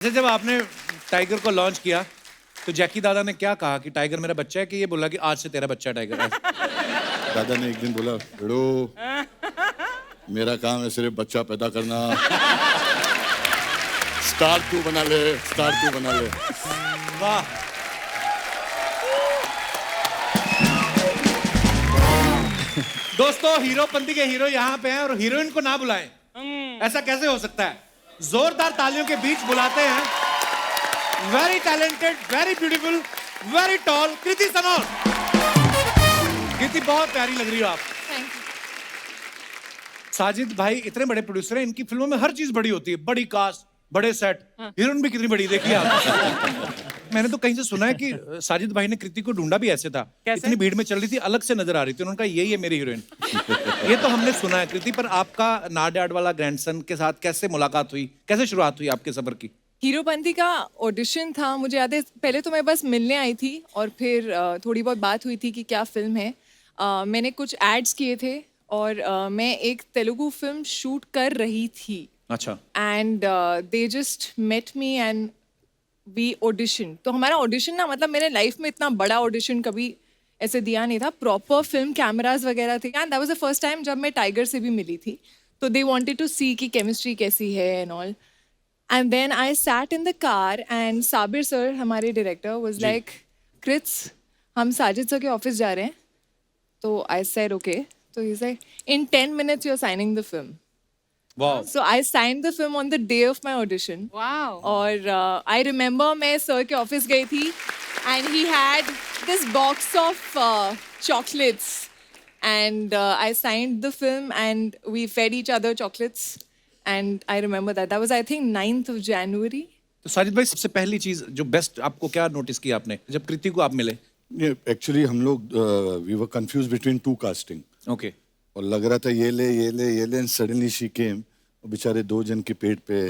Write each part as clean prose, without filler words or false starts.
जैसे जब आपने टाइगर को लॉन्च किया तो जैकी दादा ने क्या कहा कि टाइगर मेरा बच्चा है, कि ये बोला कि आज से तेरा बच्चा है टाइगर? दादा ने एक दिन बोला, बेड़ो मेरा काम है सिर्फ बच्चा पैदा करना, स्टार तू बना ले, स्टार तू बना ले। वाह। दोस्तों, हीरोपंती के हीरो यहाँ पे हैं और हीरोइन को ना बुलाएं, ऐसा कैसे हो सकता है? जोरदार तालियों के बीच बुलाते हैं very talented, very beautiful, very tall Kriti Sanon. Kriti, बहुत प्यारी लग रही हो आप। साजिद भाई इतने बड़े प्रोड्यूसर हैं, इनकी फिल्मों में हर चीज बड़ी होती है, बड़ी कास्ट, बड़े सेट, हीरोइन भी कितनी बड़ी, देखिए आप। मैंने तो कहीं से सुना है कि साजिद भाई ने कृति को ढूंढा भी ऐसे था, इतनी भीड़ में चल रही थी, अलग से नजर आ रही थी, उन्होंने कहा यही है मेरी हीरोइन। ये तो हमने सुना है। कृति, पर आपका नाडियाड वाला ग्रैंडसन के साथ कैसे मुलाकात हुई, कैसे शुरुआत हुई आपके सफर की? हीरोपंती का ऑडिशन था, मुझे याद है। पहले तो मैं बस मिलने आई थी और फिर थोड़ी बहुत बात हुई थी कि क्या फिल्म है। मैंने कुछ एड्स किए थे और मैं एक तेलुगु फिल्म शूट कर रही थी। अच्छा। And they just met me and we audition. तो हमारा ऑडिशन ना, मतलब मेरे लाइफ में इतना बड़ा ऑडिशन कभी ऐसे दिया नहीं था। प्रॉपर फिल्म कैमराज वगैरह थे and that was the first time जब मैं टाइगर से भी मिली थी। तो दे वांटेड टू सी कि केमिस्ट्री कैसी है and all. And then I sat in the car and Sabir sir, हमारे director, was like, Krits, हम साजिद sir के office जा रहे हैं। तो I said okay. So he's like, in 10 minutes you're signing the film. Wow. So I signed the film on the day of my audition. Wow. और I remember मैं sir के office गई थी and he had this box of chocolates and I signed the film and we fed each other chocolates. And I remember that. That was, I think, 9th of January. तो साजिद भाई, सबसे पहली चीज जो best आपको क्या नोटिस किया आपने जब कृति को आप मिले? एक्चुअली हम लोग we were confuse between two casting. Okay. और लग रहा था ये ले ये ले ये ले, एंड सडनली शी केम। बेचारे दो जन के पेट पे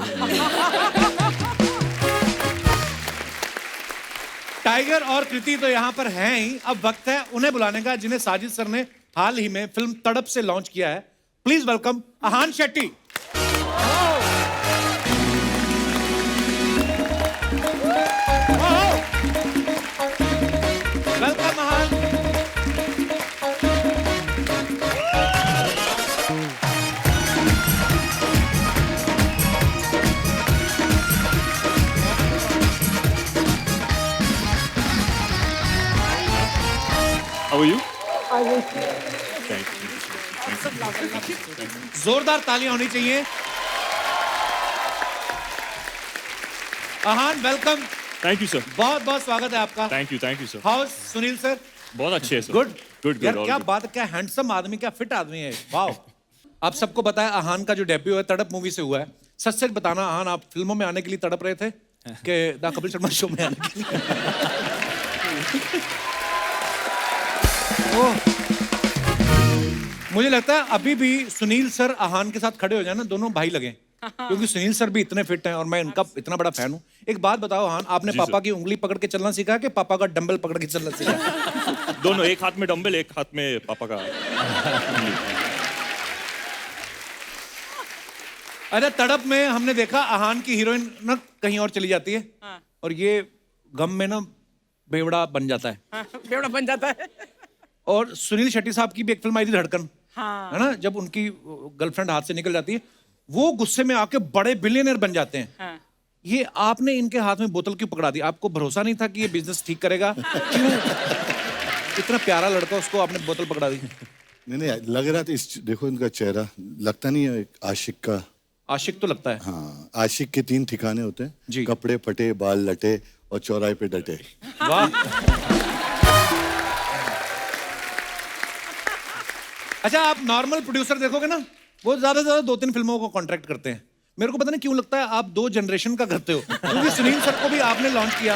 टाइगर और कृति तो यहाँ पर हैं ही, अब वक्त है उन्हें बुलाने का जिन्हें साजिद सर ने हाल ही में फिल्म तड़प से लॉन्च किया है। Please welcome Ahan Shetty. Welcome Ahan. How are you? जोरदार तालियां होनी चाहिए। Ahan, welcome. Thank you, sir. बहुत बहुत स्वागत है आपका। Thank you, sir. How Sunil sir? बहुत अच्छे हैं, sir. गुड Good, यार, all क्या good. बात, क्या हैंडसम आदमी, क्या फिट आदमी है। वाओ। आप सबको बताया अहान का जो डेब्यू है तड़प मूवी से हुआ है। सच सच बताना अहान, आप फिल्मों में आने के लिए तड़प रहे थे कि द कपिल शर्मा शो में आने के लिए? ओह, मुझे लगता है अभी भी सुनील सर अहान के साथ खड़े हो जाए ना, दोनों भाई लगे, क्योंकि सुनील सर भी इतने फिट हैं और मैं इनका इतना बड़ा फैन हूँ। एक बात बताओ अहान, आपने जी पापा सर। की उंगली पकड़ के चलना सीखा कि पापा का डंबल पकड़ के चलना सीखा? दोनों, एक हाथ में डंबल, एक हाथ में पापा का। अरे तड़प में हमने देखा अहान की हीरोइन ना कहीं और चली जाती है और ये गम में ना बेवड़ा बन जाता है। बेवड़ा बन जाता है। और सुनील शेट्टी साहब की भी एक फिल्म आई थी धड़कन, हाँ। है ना, जब उनकी गर्लफ्रेंड हाथ से निकल जाती है, वो गुस्से में आके बड़े बिलियनर बन जाते हैं। हाँ। ये आपने इनके हाथ में बोतल क्यों पकड़ा दी? आपको भरोसा नहीं था कि ये बिजनेस ठीक करेगा? क्यों इतना प्यारा लड़का, उसको आपने बोतल पकड़ा दी? नहीं लग रहा था, इस देखो इनका चेहरा, लगता नहीं है एक आशिक का? आशिक तो लगता है। हाँ, आशिक के 3 ठिकाने होते हैं जी। कपड़े फटे, बाल लटे और चौराहे पे डटे। वाह। अच्छा, आप नॉर्मल प्रोड्यूसर देखोगे ना, वो ज्यादा से ज्यादा 2-3 फिल्मों को कॉन्ट्रैक्ट करते हैं। मेरे को पता नहीं क्यों लगता है आप 2 जनरेशन का करते हो, क्योंकि सुनील सर को भी आपने लॉन्च किया,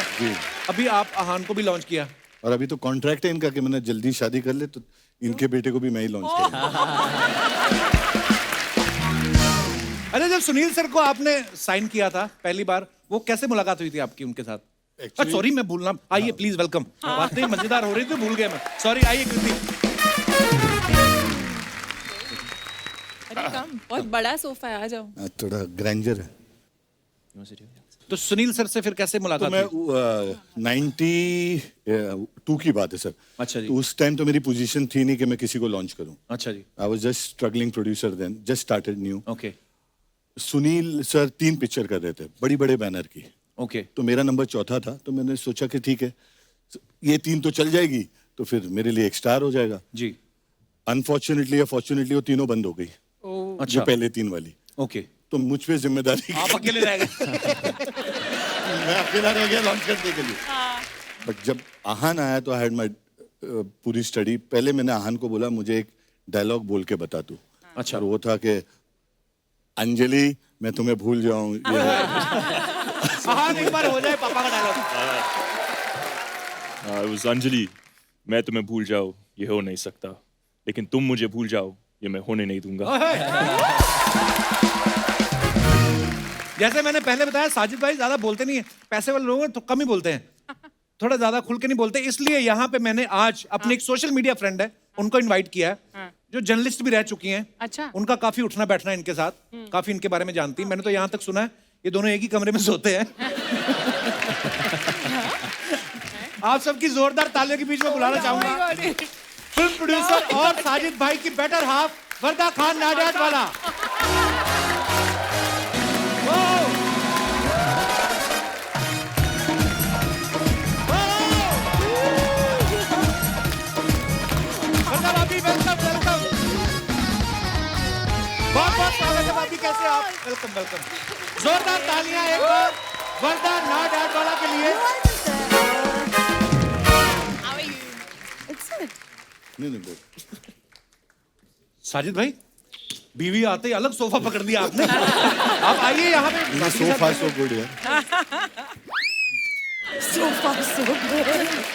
अभी आप अहान को भी लॉन्च किया, और अभी तो कॉन्ट्रैक्ट है इनका कि मैंने जल्दी शादी कर ले तो इनके बेटे को भी मैं ही लॉन्च करूंगा। अरे जब सुनील सर को आपने साइन किया था पहली बार, वो कैसे मुलाकात हुई थी आपकी उनके साथ? सॉरी, मैं भूलना, आइए प्लीज वेलकम। बात नहीं मजेदार हो रही थी, भूल गया मैं, सॉरी। आइए कृति। अरे कम, बहुत बड़ा सोफा है, आ जाओ। थोड़ा ग्रैंजर है। तो सुनील सर से फिर कैसे तो मुलाकात मैं हुई? 92 की बात है सर। अच्छा जी। तो उस टाइम तो मेरी पोजीशन थी नहीं कि मैं किसी को लॉन्च करूं। अच्छा जी। I was just struggling producer then, just started new. Okay Sunil sir 3 picture कर रहे थे, बड़ी बड़े बैनर की। ओके तो मेरा नंबर चौथा था, तो मैंने सोचा कि ठीक है, ये 3 तो चल जाएगी, तो फिर मेरे लिए एक स्टार हो जाएगा। जी। अनफॉर्चुनेटली या फॉर्चुनेटली वो तीनों बंद हो गई, अच्छा जो पहले 3 वाली। ओके, तो मुझ पे जिम्मेदारी, आप अकेले रह गए। मैं अकेला रह गया लॉन्च करने के लिए। बट जब आहान आया तो आई हैड माय पूरी स्टडी। पहले मैंने आहान को बोला मुझे एक डायलॉग बोल के बता तू। अच्छा। और वो था कि अंजलि मैं तुम्हें भूल जाऊं। हाँ, एक बार हो जाए पापा का डायलॉग। it was अंजलि, मैं तुम्हें भूल जाऊं ये हो नहीं सकता, लेकिन तुम मुझे भूल जाओ ये मैं होने नहीं दूंगा। जैसे मैंने पहले बताया, साजिद भाई ज्यादा बोलते नहीं है, पैसे वाले लोग हैं तो कम ही बोलते हैं, थोड़ा ज्यादा खुल के नहीं बोलते। इसलिए यहाँ पे मैंने आज अपनी एक सोशल मीडिया फ्रेंड है उनको इनवाइट किया है, जो जर्नलिस्ट भी रह चुकी हैं। अच्छा। उनका काफी उठना बैठना है इनके साथ, काफी इनके बारे में जानती हैं। मैंने तो यहाँ तक सुना है ये दोनों एक ही कमरे में सोते हैं। आप सबकी जोरदार तालियों के बीच में बुलाना चाहूंगा फिल्म प्रोड्यूसर और साजिद भाई की बेटर हाफ वर्दा खान नाडियाड वाला। बहुत स्वागत है भाभी, कैसे आप? Welcome welcome. जोरदार तालियां एक बार वर्दा नाडियाड वाला के लिए। नहीं नहीं बोल। साजिद भाई, बीवी आते ही अलग सोफा पकड़ दिया आपने। आप आइए यहाँ पे। सोफा सो गुड है।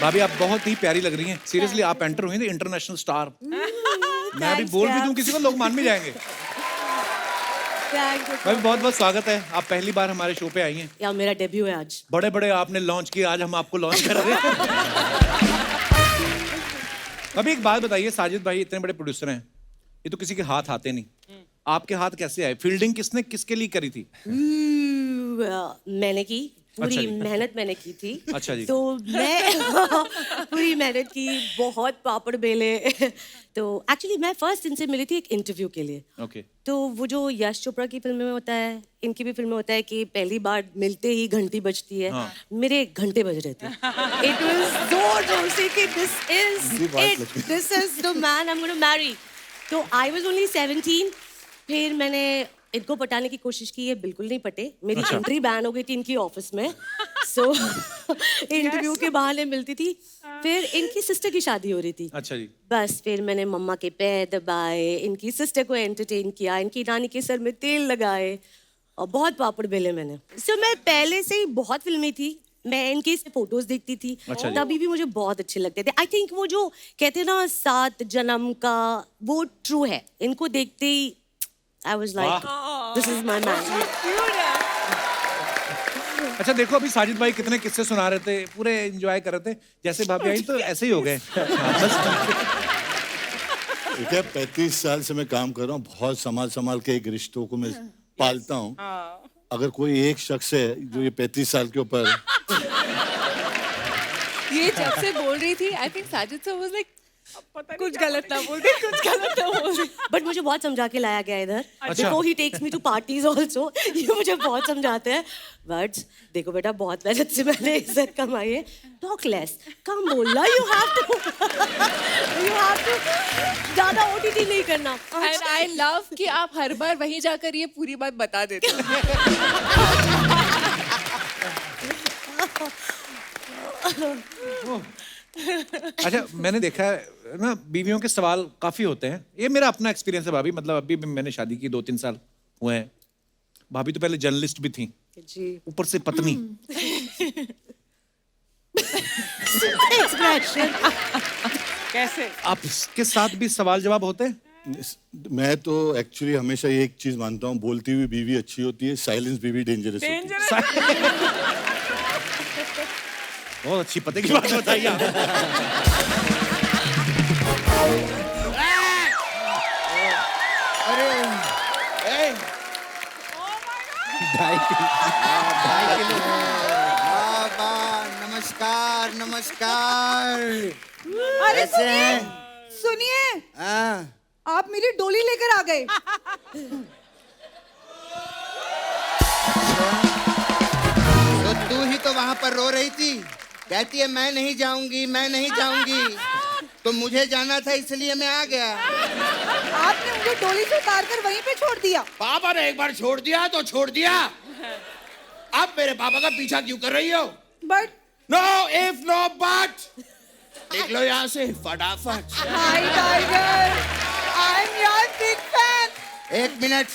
भाभी आप बहुत ही प्यारी लग रही हैं। सीरियसली आप एंटर हुई थे इंटरनेशनल स्टार। मैं अभी बोल भी दूं किसी को, लोग मान भी जाएंगे। भाभी बहुत बहुत स्वागत है, आप पहली बार हमारे शो पे आई हैं। यार मेरा डेब्यू है आज। बड़े बड़े आपने लॉन्च किए, आज हम आपको लॉन्च कर रहे हैं। अभी एक बात बताइए, साजिद भाई इतने बड़े प्रोड्यूसर हैं, ये तो किसी के हाथ आते नहीं, आपके हाथ कैसे आए? फील्डिंग किसने किसके लिए करी थी? मैंने की पूरी अच्छा जी। मेहनत मैंने की थी। अच्छा जी। तो मैं पूरी मेहनत की, बहुत पापड़ बेले। तो एक्चुअली मैं फर्स्ट इनसे मिली थी एक इंटरव्यू के लिए। ओके। तो वो जो यश चोपड़ा की फिल्म में होता है, इनकी भी फिल्म में होता है कि पहली बार मिलते ही घंटी बजती है। हाँ। मेरे घंटे बज रहे थे। इट वाज so juicy कि this is it, this is the man I'm going to marry। तो I was only 17। फिर मैंने इनको पटाने की कोशिश की, ये बिल्कुल नहीं पटे। मेरी एंट्री बैन हो गई थी इनकी ऑफिस में। सो इंटरव्यू के बहाने मिलती थी। फिर इनकी सिस्टर की शादी हो रही थी। अच्छा जी। बस फिर मैंने मम्मा के पैर दबाए, इनकी सिस्टर को एंटरटेन किया, इनकी नानी के सर में तेल लगाए और बहुत पापड़ बेले मैंने। सो मैं पहले से ही बहुत फिल्मी थी, मैं इनकी फोटोज देखती थी। अच्छा जी। तभी भी मुझे बहुत अच्छे लगते थे। आई थिंक वो जो कहते हैं ना 7 जन्म का, वो ट्रू है। इनको देखते ही I was like, this is my man। अच्छा देखो, अभी साजिद भाई कितने किस्से सुना रहे थे, पूरे एंजॉय कर रहे थे। जैसे भाभी आई तो ऐसे ही हो गए। ठीक है, 35 साल से मैं काम कर रहा हूँ, बहुत संभाल के एक रिश्तों को मैं पालता हूँ। अगर कोई एक शख्स है जो ये 35 साल के ऊपर ये जब से बोल रही थी, I think Sajid sir was like कुछ गलत ना बोल दे, कुछ गलत ना बोल दे। बट मुझे बहुत समझा के लाया गया इधर। अच्छा। Before he takes me to parties also, ये मुझे बहुत समझाते हैं। बट देखो बेटा, बहुत मेहनत से मैंने इज्जत कमाई है। Talk less, कम बोलना। You have to ज़्यादा OTT नहीं करना। एंड आई लव कि आप हर बार वहीं जाकर ये पूरी बात बता देते हो। अच्छा मैंने देखा है ना, बीवियों के सवाल काफी होते हैं। ये मेरा अपना एक्सपीरियंस है भाभी, मतलब अभी भी मैंने शादी की 2-3 साल हुए हैं। भाभी तो पहले जर्नलिस्ट भी थी, जी। ऊपर से पत्नी। कैसे? आपके साथ भी सवाल जवाब होते हैं? मैं तो एक्चुअली हमेशा ये एक चीज मानता हूँ, बोलती हुई बीवी अच्छी होती है, साइलेंस बीवी डेंजरस होती है। बहुत अच्छी पते की बात बताइए आप। नमस्कार नमस्कार। अरे कैसे हैं? सुनिए, हाँ, आप मेरी डोली लेकर आ गए। तो तू ही तो वहाँ पर रो रही थी, कहती है मैं नहीं जाऊंगी, मैं नहीं जाऊंगी। तो मुझे जाना था इसलिए मैं आ गया। आपने मुझे डोली से उतार कर वहीं पे छोड़ दिया। पापा ने एक बार छोड़ दिया तो छोड़ दिया। अब मेरे पापा का पीछा क्यों कर रही हो? But no if no but. निकलो यहाँ से फटाफट। Hi Tiger, I am your big fan. एक मिनट,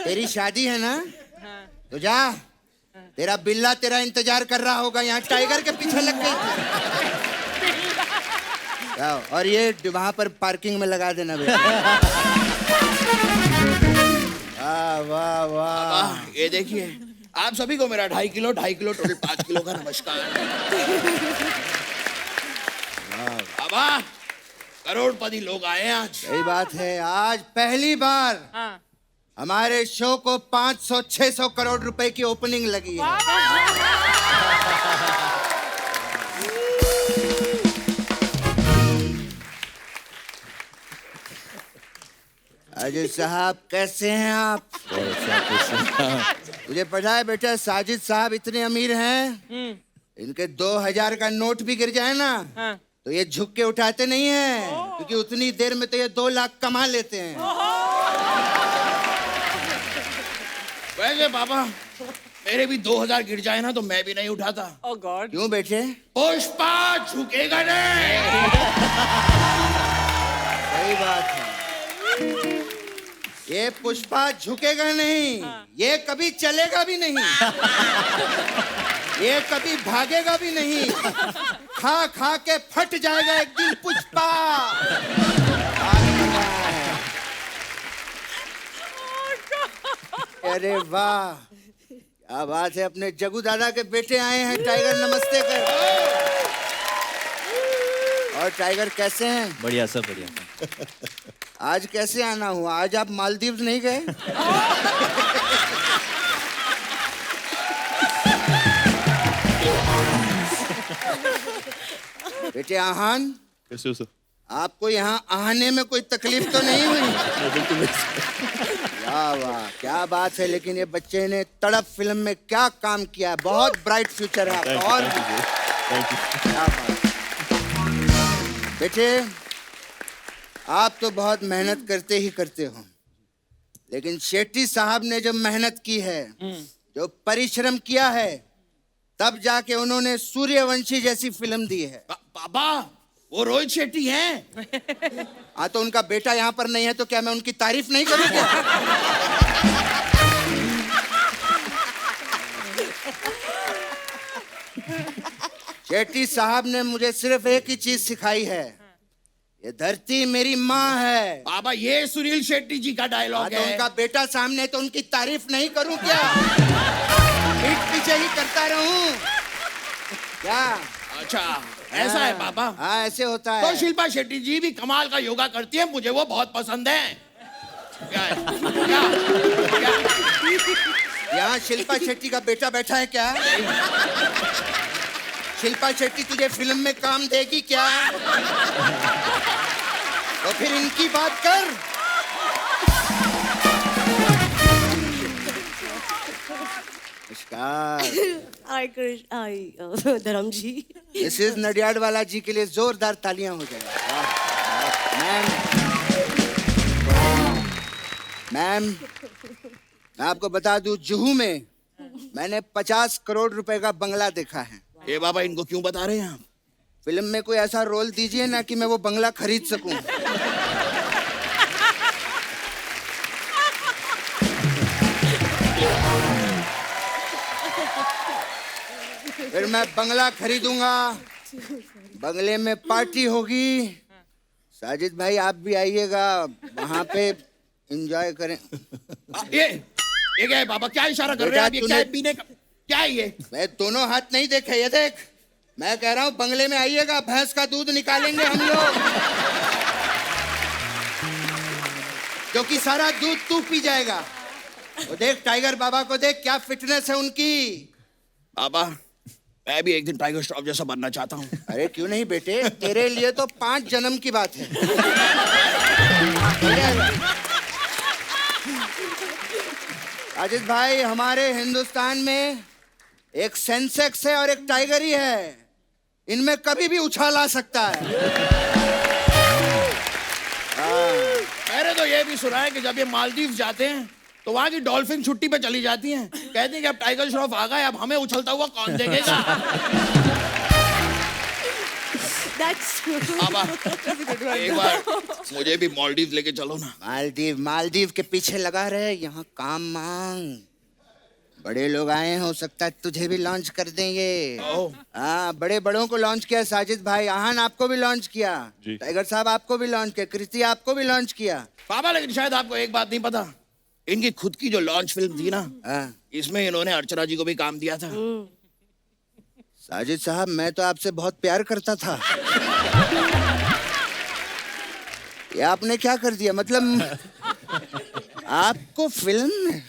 तेरी शादी है ना? तो जा, तेरा बिल्ला तेरा इंतजार कर रहा होगा, यहाँ टाइगर के पीछे लग गई थी। जाओ, और ये वहां पर पार्किंग में लगा देना बेटा। वाह वाह वाह। ये देखिए, आप सभी को मेरा 2.5 किलो टोटल 5 किलो का नमस्कार। बाबा, करोड़पति लोग आए हैं आज। सही बात है, आज पहली बार हमारे शो को 500-600 करोड़ रुपए की ओपनिंग लगी है। अजय साहब कैसे हैं आप? मुझे पता है बेटा, साजिद साहब इतने अमीर हैं, इनके 2000 का नोट भी गिर जाए ना तो ये झुक के उठाते नहीं हैं, क्योंकि उतनी देर में तो ये 2 लाख कमा लेते हैं। वैसे पापा, मेरे भी 2000 गिर जाए ना तो मैं भी नहीं उठाता। क्यों बेटे? पुष्पा झुकेगा नहीं। सही बात है, ये पुष्पा झुकेगा नहीं, ये कभी चलेगा भी नहीं, ये कभी भागेगा भी नहीं, खा खा के फट जाएगा एक दिन पुष्पा। अरे वाह, क्या बात है, अपने जगू दादा के बेटे आए हैं। टाइगर नमस्ते कर। और टाइगर कैसे हैं? बढ़िया, सब बढ़िया। आज कैसे आना हुआ? आज आप मालदीव नहीं गए? बेटे आहान, कैसे हो सर? आपको यहाँ आने में कोई तकलीफ तो नहीं हुई? वाह वाह, क्या बात है। लेकिन ये बच्चे ने तड़प फिल्म में क्या काम किया है, बहुत ब्राइट फ्यूचर है आपका। और क्या बात। बेटे, आप तो बहुत मेहनत करते ही करते हो, लेकिन शेट्टी साहब ने जो मेहनत की है, जो परिश्रम किया है, तब जाके उन्होंने सूर्यवंशी जैसी फिल्म दी है। पापा, वो रोहित शेट्टी हैं। हाँ, तो उनका बेटा यहाँ पर नहीं है तो क्या मैं उनकी तारीफ नहीं करूँ क्या? शेट्टी साहब ने मुझे सिर्फ एक ही चीज सिखाई है, ये धरती मेरी माँ है। पापा, ये सुनील शेट्टी जी का डायलॉग तो है। उनका बेटा सामने है तो उनकी तारीफ नहीं करूं क्या? पीठ पीछे ही करता रहूं क्या? अच्छा, ऐसा है पापा? हाँ, ऐसे होता तो है। शिल्पा शेट्टी जी भी कमाल का योगा करती है, मुझे वो बहुत पसंद है। क्या है? क्या? यहाँ शिल्पा शेट्टी का बेटा बैठा है क्या? शिल्पा शेट्टी तुझे फिल्म में काम देगी क्या? तो फिर इनकी बात कर। नमस्कार। धर्म जी। मिसेस नडियाडवाला जी के लिए जोरदार तालियां हो जाए। मैम, मैम, मैं आपको बता दूं, जुहू में मैंने 50 करोड़ रुपए का बंगला देखा है। ये बाबा, इनको क्यों बता रहे हैं आप? फिल्म में कोई ऐसा रोल दीजिए ना कि मैं वो बंगला खरीद सकूं। फिर मैं बंगला खरीदूंगा, बंगले में पार्टी होगी। साजिद भाई आप भी आइएगा, वहां पे एंजॉय करें। ये क्या है बाबा? क्या इशारा कर रहे हैं आप? ये क्या है पीने का? क्या है ये? मैं दोनों हाथ नहीं देखे, ये देख। मैं कह रहा हूँ बंगले में आइएगा, भैंस का दूध निकालेंगे हम लोग, क्योंकि सारा दूध तू पी जाएगा। वो देख टाइगर बाबा को देख, क्या फिटनेस है उनकी। बाबा मैं भी एक दिन टाइगर श्रॉफ जैसा बनना चाहता हूँ। अरे क्यों नहीं बेटे, तेरे लिए तो 5 जन्म की बात है। अजित भाई, हमारे हिंदुस्तान में एक सेंसेक्स है और एक टाइगर ही है, इनमें कभी भी उछाल आ सकता है। मैंने तो ये भी सुना है कि जब ये मालदीव जाते हैं तो वहां की डॉल्फिन छुट्टी पे चली जाती हैं, कहती हैं कि अब टाइगर श्रॉफ आ गए, अब हमें उछलता हुआ कौन देखेगा। That's true. बाबा एक बार मुझे भी मालदीव लेके चलो ना। मालदीव के पीछे लगा रहे, यहाँ काम मांग। बड़े लोग आए हैं, हो सकता है तुझे भी लॉन्च कर देंगे। हाँ, बड़े बड़ों को लॉन्च किया साजिद भाई, आहान आपको भी लॉन्च किया, टाइगर साहब आपको भी लॉन्च किया, कृति आपको भी लॉन्च किया। बाबा लेकिन शायद आपको एक बात नहीं पता, इनकी खुद की जो लॉन्च फिल्म थी ना, इसमें इन्होंने अर्चना जी को भी काम दिया था। साजिद साहब, मैं तो आपसे बहुत प्यार करता था। ये आपने क्या कर दिया, मतलब आपको फिल्म में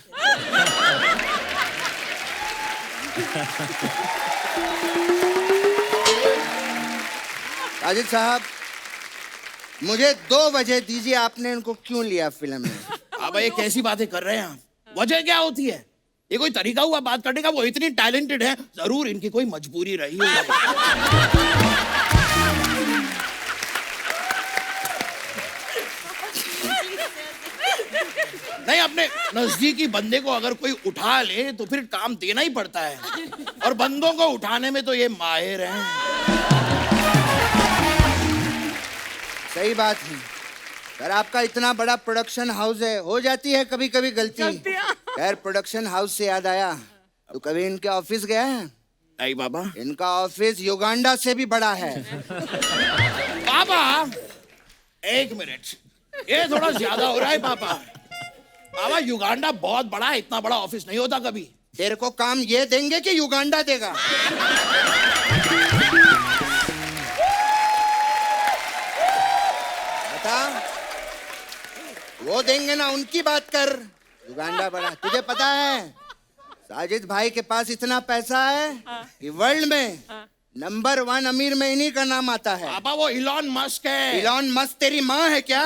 साजिद साहब, मुझे 2 वजह दीजिए, आपने इनको क्यों लिया फिल्म में। अब ये कैसी बातें कर रहे हैं आप? वजह क्या होती है? ये कोई तरीका हुआ बात करने का? वो इतनी टैलेंटेड है, जरूर इनकी कोई मजबूरी रही होगी। नहीं, अपने नजदीकी बंदे को अगर कोई उठा ले तो फिर काम देना ही पड़ता है, और बंदों को उठाने में तो ये माहिर हैं। सही बात है सर, आपका इतना बड़ा प्रोडक्शन हाउस है, हो जाती है कभी कभी गलती। खैर, प्रोडक्शन हाउस से याद आया, तो कभी इनके ऑफिस गया है? नहीं बाबा। इनका ऑफिस युगांडा से भी बड़ा है। पापा 1 मिनट, ये थोड़ा ज्यादा हो रहा है पापा। पापा युगांडा बहुत बड़ा है, इतना बड़ा ऑफिस नहीं होता कभी। तेरे को काम ये देंगे कि युगांडा देगा? बता, वो देंगे ना, उनकी बात कर। युगांडा बड़ा, तुझे पता है साजिद भाई के पास इतना पैसा है कि वर्ल्ड में नंबर 1 अमीर में इन्हीं का नाम आता है। पापा वो इलॉन मस्क है। इलॉन मस्क तेरी माँ है क्या?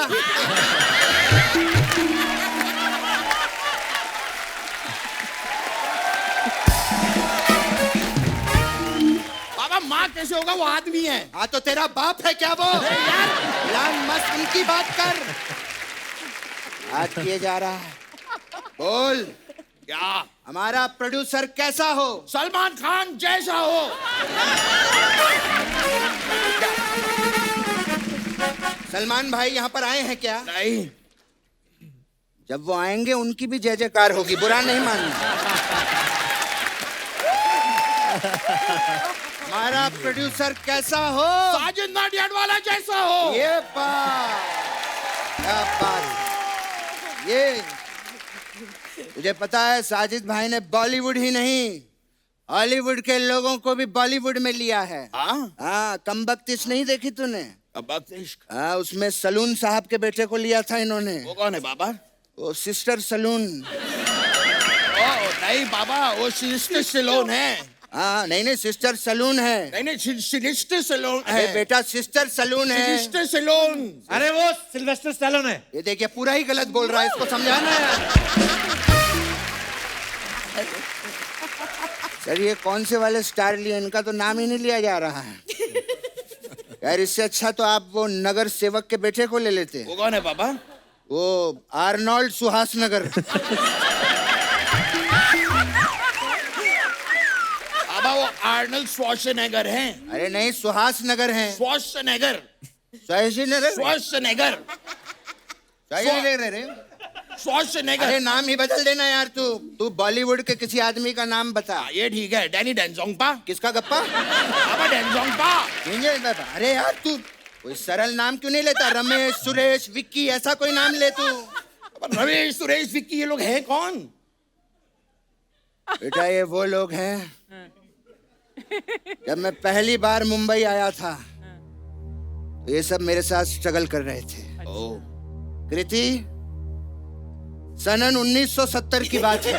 पापा माँ कैसे होगा, वो आदमी है। हाँ तो तेरा बाप है क्या वो? इलॉन मस्क, उनकी बात कर। बात किए जा रहा है, बोल क्या? हमारा प्रोड्यूसर कैसा हो? सलमान खान जैसा हो। सलमान भाई यहाँ पर आए हैं क्या? नहीं। जब वो आएंगे उनकी भी जय जयकार होगी, बुरा नहीं मानना। हमारा प्रोड्यूसर कैसा हो? साजिद नाडियाडवाला जैसा हो। ये बात, क्या बात, ये मुझे पता है साजिद भाई ने बॉलीवुड ही नहीं, हॉलीवुड के लोगों को भी बॉलीवुड में लिया है। हाँ, कमबख्तिश नहीं देखी तूने? हाँ, उसमें सलून साहब के बेटे को लिया था इन्होंने। वो कौन है बाबा? वो सिस्टर सलून। नहीं बाबा, वो सिस्टर सलून है। हाँ, नहीं सिस्टर सलून है। नहीं सिस्टर सलून अरे है बेटा, सिस्टर सलून है। Sister salon. अरे वो सिल्वेस्टर स्टैलोन है। ये देखिए पूरा ही गलत बोल रहा है, इसको समझाना है। सर ये कौन से वाले स्टार लिए, इनका तो नाम ही नहीं लिया जा रहा है। यार इससे अच्छा तो आप वो नगर सेवक के बेटे को ले लेते। वो कौन है पापा? वो आर्नोल्ड सुहास नगर। पापा वो आर्नल्ड श्वार्ज़नेगर हैं। अरे नहीं, सुहास नगर है। श्वार्ज़नेगर। श्वार्ज़नेगर। श्वार्ज़नेगर। श्वार्ज़नेगर। अरे नाम ही बदल देना यार, तू बॉलीवुड के किसी आदमी का नाम बता। ये ठीक है, डैनी डेंजोंगपा। किसका गप्पा? पापा डेंजोंगपा। अरे यार तू कोई सरल नाम क्यों नहीं लेता? रमेश, सुरेश, विक्की, ऐसा कोई नाम ले तू। रमेश, सुरेश, विक्की, ये लोग हैं कौन? बेटा ये वो लोग हैं, जब मैं पहली बार मुंबई आया था ये सब मेरे साथ स्ट्रगल कर रहे थे। कृति, सनन 1970 की बात है।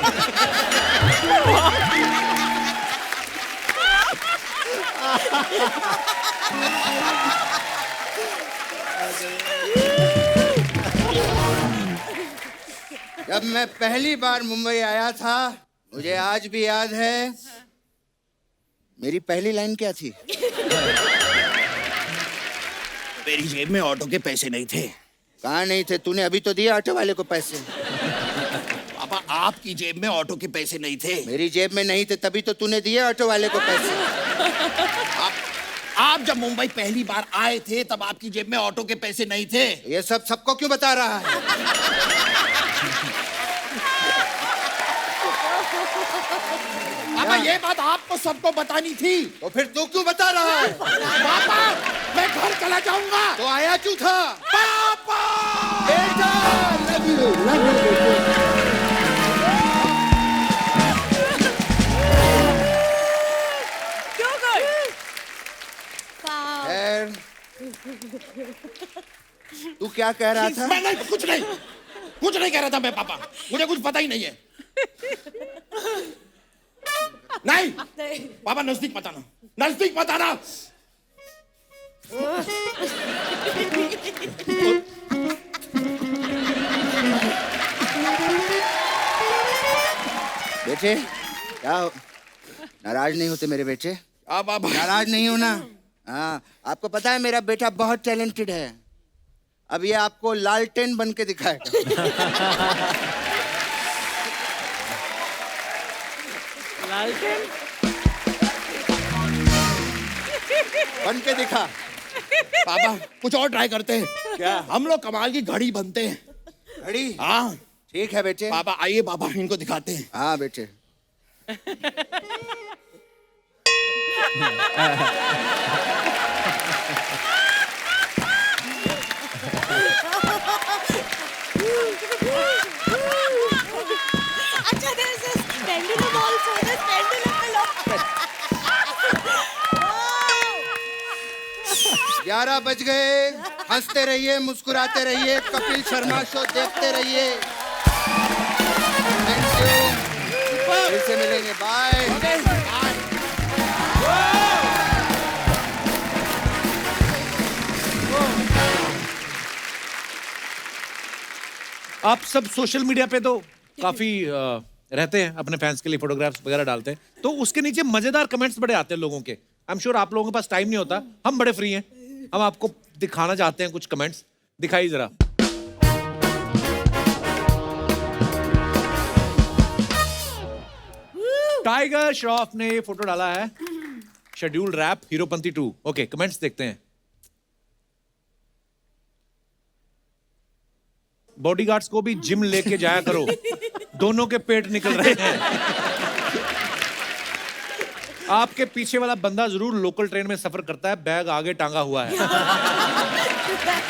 जब मैं पहली बार मुंबई आया था, मुझे आज भी याद है, मेरी पहली लाइन क्या थी? मेरी जेब में ऑटो के पैसे नहीं थे। कहाँ नहीं थे? तूने अभी तो दिए ऑटो वाले को पैसे। पापा आपकी जेब में ऑटो के पैसे नहीं थे। मेरी जेब में नहीं थे तभी तो तूने दिए ऑटो वाले को पैसे। आप जब मुंबई पहली बार आए थे तब आपकी जेब में ऑटो के पैसे नहीं थे। ये सब सबको क्यों बता रहा है? पापा ये बात आपको सबको बतानी थी। तो फिर तू क्यों बता रहा है? पापा मैं घर चला जाऊंगा। तो आया क्यों था? पापा बेटा, love you, love you, बेटे। खैर, तू क्या कह रहा था? मैं नहीं, कुछ नहीं कह रहा था मैं। पापा मुझे कुछ पता ही नहीं है। नहीं पापा, नजदीक मत आना, नजदीक मत आना। बेटे क्या नाराज नहीं होते मेरे बेटे? अब नाराज नहीं हो ना? हाँ, आपको पता है मेरा बेटा बहुत टैलेंटेड है। अब ये आपको लालटेन बन के दिखाएगा। लालटेन बन के दिखा। पापा कुछ और ट्राई करते हैं क्या? हम लोग कमाल की घड़ी बनते हैं। घड़ी? हाँ ठीक है बेटे। पापा आइए, पापा इनको दिखाते हैं। हाँ बेटे। अच्छा, there is this pendulum also. This pendulum below. 11 बज गए। हंसते रहिए, मुस्कुराते रहिए, कपिल शर्मा शो देखते रहिए। Thank you. फिर से मिलेंगे। बाय। आप सब सोशल मीडिया पे तो काफी रहते हैं, अपने फैंस के लिए फोटोग्राफ्स वगैरह डालते हैं, तो उसके नीचे मजेदार कमेंट्स बड़े आते हैं लोगों के। आई एम श्योर आप लोगों के पास टाइम नहीं होता, हम बड़े फ्री हैं, हम आपको दिखाना चाहते हैं कुछ कमेंट्स। दिखाइए जरा। टाइगर श्रॉफ ने ये फोटो डाला है, schedule wrap Heropanti 2। Okay, comments देखते हैं। बॉडीगार्ड्स को भी जिम लेके जाया करो, दोनों के पेट निकल रहे हैं। आपके पीछे वाला बंदा जरूर लोकल ट्रेन में सफर करता है, बैग आगे टांगा हुआ है।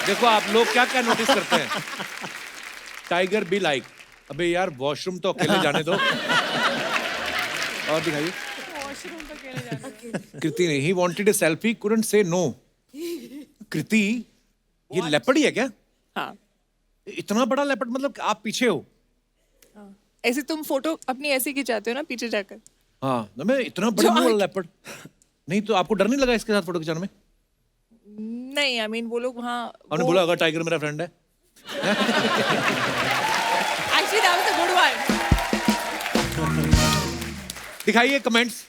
देखो आप लोग क्या क्या नोटिस करते हैं। टाइगर बी लाइक, अबे यार वॉशरूम तो अकेले जाने दो। और दिखाइए। कृति ने, he wanted a selfie, couldn't से नो। कृति, ये लेपर्ड ही है क्या? हाँ। इतना बड़ा लेपर्ड, मतलब आप पीछे हो? ऐसे तुम फोटो अपनी ऐसे खिंचाते हो ना पीछे जाकर। हाँ, मैं इतना बड़ा वाला लेपर्ड। नहीं तो आपको डर नहीं लगा इसके साथ फोटो खिंचाने में? नहीं, आई मीन वो लोग वहाँ। आपने बोला अगर टाइगर मेरा फ्रेंड है। Actually, that was a good one. दिखाइए कमेंट्स।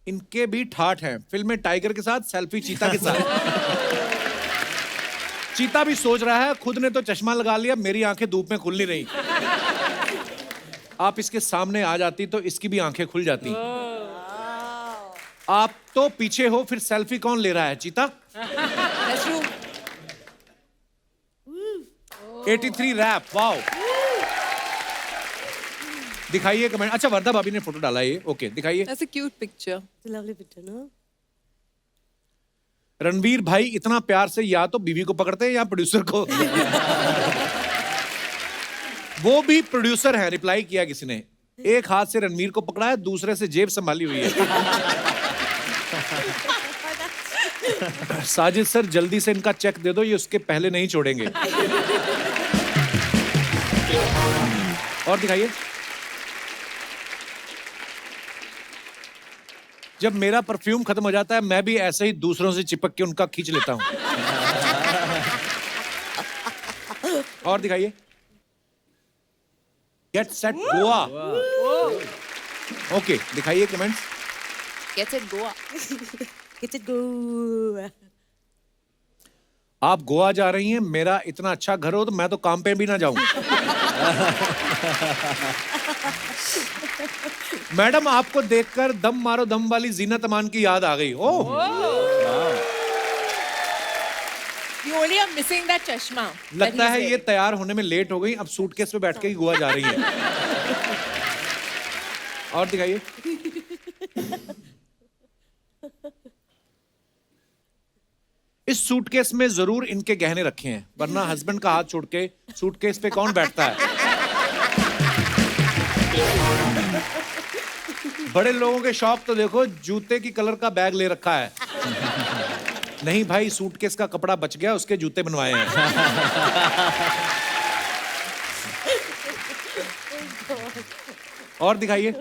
इनके भी ठाठ हैं, फिल्म में टाइगर के साथ, सेल्फी चीता के साथ। चीता भी सोच रहा है, खुद ने तो चश्मा लगा लिया, मेरी आंखें धूप में खुल नहीं रही। आप इसके सामने आ जाती तो इसकी भी आंखें खुल जाती। आप तो पीछे हो, फिर सेल्फी कौन ले रहा है? चीता। That's true. 83 wrap, wow. दिखाइए कमेंट। अच्छा, वर्धा भाभी ने फोटो डाला ये। ओके, दिखाइए। That's a cute picture. It's a lovely picture, no? Ranveer भाई इतना प्यार से या तो बीवी को पकड़ते हैं या प्रोड्यूसर को। वो भी प्रोड्यूसर है, रिप्लाई किया किसी ने। एक हाथ से रणवीर को पकड़ा है, दूसरे से जेब संभाली हुई है। साजिद सर जल्दी से इनका चेक दे दो, ये उसके पहले नहीं छोड़ेंगे। और दिखाइए। जब मेरा परफ्यूम खत्म हो जाता है मैं भी ऐसे ही दूसरों से चिपक के उनका खींच लेता हूं। और दिखाइए। Get set Goa. ओके, दिखाइए comments. Get it Goa. Get it go. आप गोवा जा रही हैं, मेरा इतना अच्छा घर हो तो मैं तो काम पे भी ना जाऊं। मैडम आपको देखकर दम मारो दम वाली जीनत अमान की याद आ गई। ओह, You only are missing that chashma. लगता है ये तैयार होने में लेट हो गई, अब सूटकेस पे बैठ के ही गोवा जा रही है। और दिखाइए। इस सूटकेस में जरूर इनके गहने रखे हैं, वरना हस्बैंड का हाथ छोड़ के सूटकेस पे कौन बैठता है। बड़े लोगों के शौक तो देखो, जूते की कलर का बैग ले रखा है। नहीं भाई, सूटकेस का कपड़ा बच गया, उसके जूते बनवाए हैं। और दिखाइए।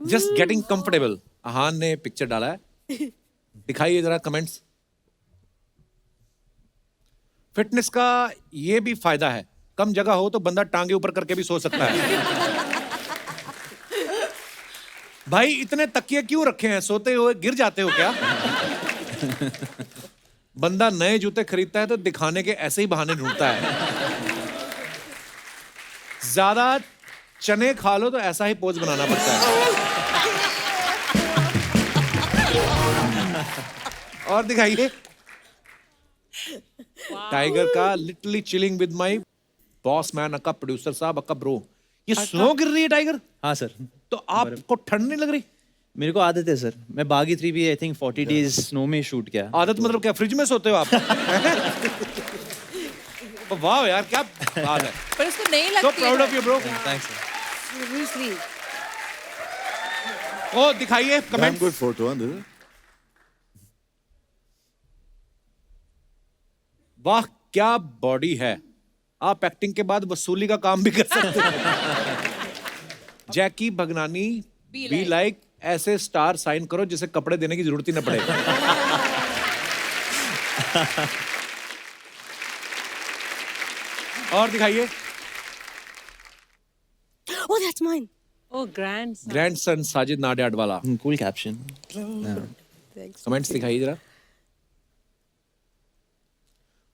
जस्ट गेटिंग कंफर्टेबल, अहान ने पिक्चर डाला है। दिखाइए जरा कमेंट्स। फिटनेस का ये भी फायदा है, कम जगह हो तो बंदा टांगे ऊपर करके भी सो सकता है। भाई इतने तकिए क्यों रखे हैं, सोते हुए गिर जाते हो क्या? बंदा नए जूते खरीदता है तो दिखाने के ऐसे ही बहाने ढूंढता है। ज्यादा चने खा लो तो ऐसा ही पोज बनाना पड़ता है। और दिखाइए। टाइगर का literally chilling with my boss man, अक्का प्रोड्यूसर साहब, अक्का ब्रो। ये स्नो गिर रही है टाइगर? हाँ सर। तो आपको ठंड नहीं लग रही? मेरे को आदत है सर, मैं बागी 3 भी आई थिंक 40 डेज स्नो में शूट किया। आदत मतलब क्या, फ्रिज में सोते हो आप? वाह यार, क्या बात है। पर इसको नहीं लगती। So proud of you bro. Thanks sir. Seriously. ओ दिखाइए Damn comments. good photo, huh? This is- वाह क्या बॉडी है। आप एक्टिंग के बाद वसूली का काम भी कर सकते हैं। जैकी भगनानी बी लाइक ऐसे स्टार साइन करो जिसे कपड़े देने की जरूरत ही न पड़े। और दिखाइए। Oh, that's mine. Oh, grandson. Grandson Sajid Nadiad वाला। Cool caption. कमेंट्स दिखाइए जरा।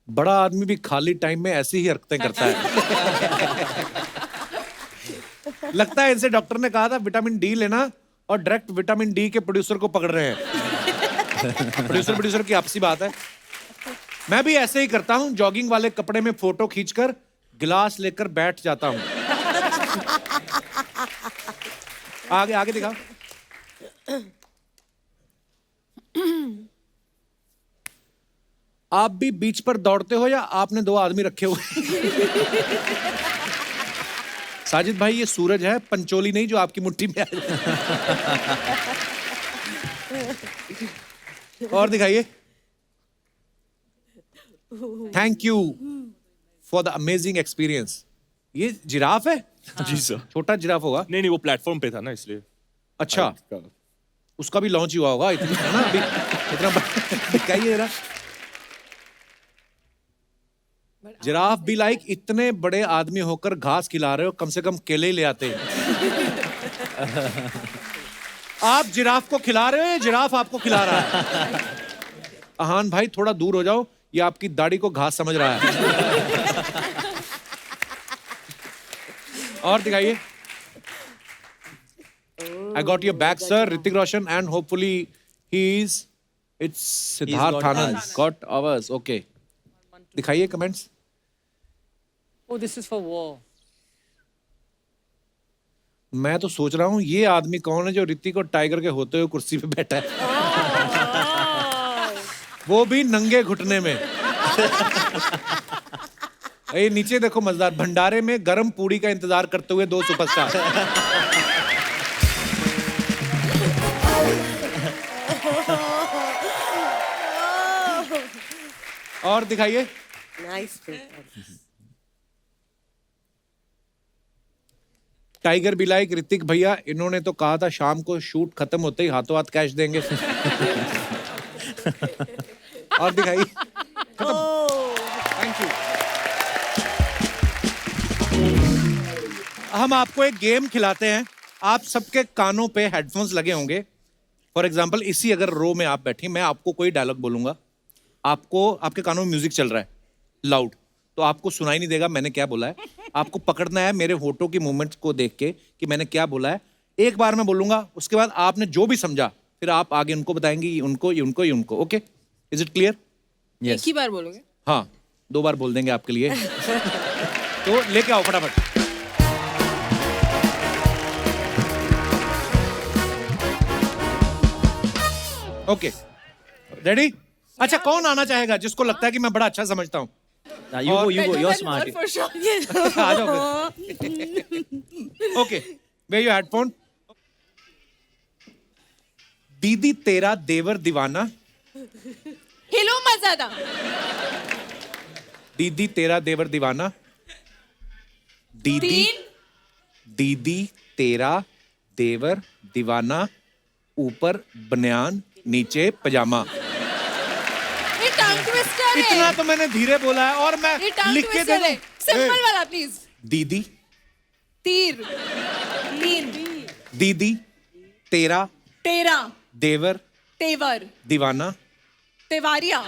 बड़ा आदमी भी खाली टाइम में ऐसी ही हरकतें करता है। लगता है इनसे डॉक्टर ने कहा था विटामिन डी लेना, और डायरेक्ट विटामिन डी के प्रोड्यूसर को पकड़ रहे हैं। प्रोड्यूसर की आपसी बात है। मैं भी ऐसे ही करता हूं, जॉगिंग वाले कपड़े में फोटो खींचकर गिलास लेकर बैठ जाता हूं। आगे आगे दिखाओ। आप भी बीच पर दौड़ते हो या आपने 2 आदमी रखे हुए? साजिद भाई ये सूरज है, पंचोली नहीं जो आपकी मुट्ठी में आ जाए। और दिखाइए। Thank you for the amazing experience. ये जिराफ है? जी सर। छोटा जिराफ होगा। नहीं वो प्लेटफॉर्म पे था ना, इसलिए। अच्छा, उसका भी लॉन्च हुआ होगा, इतना है ना अभी, इतना दिखाइए जरा। जिराफ भी लाइक इतने बड़े आदमी होकर घास खिला रहे हो, कम से कम केले ही ले आते हैं। आप जिराफ को खिला रहे हो या जिराफ आपको खिला रहा है? अहान भाई थोड़ा दूर हो जाओ, ये आपकी दाढ़ी को घास समझ रहा है। और दिखाइए। I got your back, sir. Hrithik Roshan, and hopefully it's Siddharth got Anand. us. Got ours. Okay. दिखाइए comments. Oh, this is for war. मैं तो सोच रहा हूँ ये आदमी कौन है जो ऋतिक और टाइगर के होते हुए कुर्सी पे बैठा है। वो भी नंगे घुटने में। ये नीचे देखो मजेदार, भंडारे में गरम पूड़ी का इंतजार करते हुए 2 सुपरस्टार। और दिखाइए। Nice. Tiger be like Hrithik भैया, इन्होंने तो कहा था शाम को शूट खत्म होते ही हाथों हाथ कैश देंगे। और दिखाइए। Thank you. हम आपको एक गेम खिलाते हैं। आप सबके कानों पे हेडफोन्स लगे होंगे। फॉर एग्जाम्पल इसी अगर रो में आप बैठी, मैं आपको कोई डायलॉग बोलूंगा, आपको आपके कानों में म्यूजिक चल रहा है लाउड, तो आपको सुनाई नहीं देगा मैंने क्या बोला है। आपको पकड़ना है मेरे होठों की मूवमेंट्स को देख के कि मैंने क्या बोला है। एक बार मैं बोलूंगा, उसके बाद आपने जो भी समझा फिर आप आगे उनको बताएंगे, ये उनको, ये उनको, ये उनको। Okay, is it clear? एक ही बार बोलोगे? हाँ, 2 बार बोल देंगे आपके लिए। तो लेके आओ फटाफट। Okay, ready? अच्छा, कौन आना चाहेगा जिसको लगता है कि मैं बड़ा अच्छा समझता हूँ? You go, you're smart. For sure. आ जाओ फिर। Okay, where your headphone. दीदी तेरा देवर दीवाना। हिलो मत ज्यादा। दीदी तेरा देवर दीवाना। दीदी तीन। दीदी तेरा देवर दीवाना, ऊपर बनियान नीचे पजामा। ये टंग ट्विस्टर है। इतना तो मैंने धीरे बोला है और मैं ये टंग लिख के दे ट्विस्टर है। दूं। सिंपल वाला प्लीज। दीदी तीर। तीन। दीदी तेरा तेरा देवर तेवर दीवाना, तेवारिया।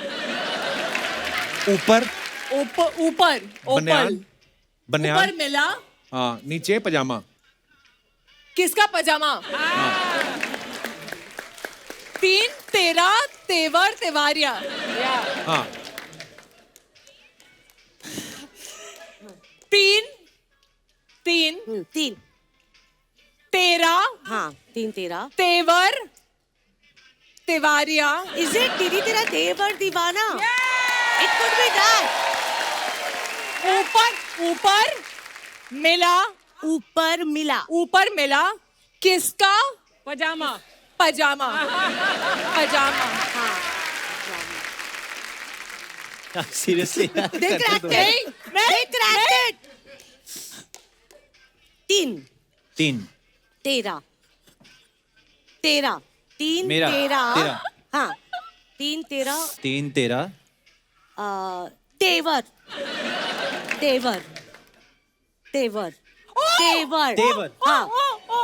ऊपर ऊपर ऊपर बनियान ऊपर बनियान, मिला। हाँ, नीचे पजामा। किसका पजामा? तीन तेरा तेवर तेवारिया। हाँ, तीन तीन तीन। तेरा हाँ, तीन तेरा। तेवर तेवारिया। Is it दीदी तेरा देवर दीवाना? It could be that. ऊपर ऊपर मिला। ऊपर मिला। ऊपर मिला किसका? पजामा। पजामा। पजामा। Seriously? They cracked it. नहीं, They cracked it. तीन तीन तेरा। तेरा। तीन मेरा, तेरा। तेरा। हाँ, तीन तेरा। तीन तेरा तेवर। तेवर। तेवर। तेवर। तेवर। हाँ।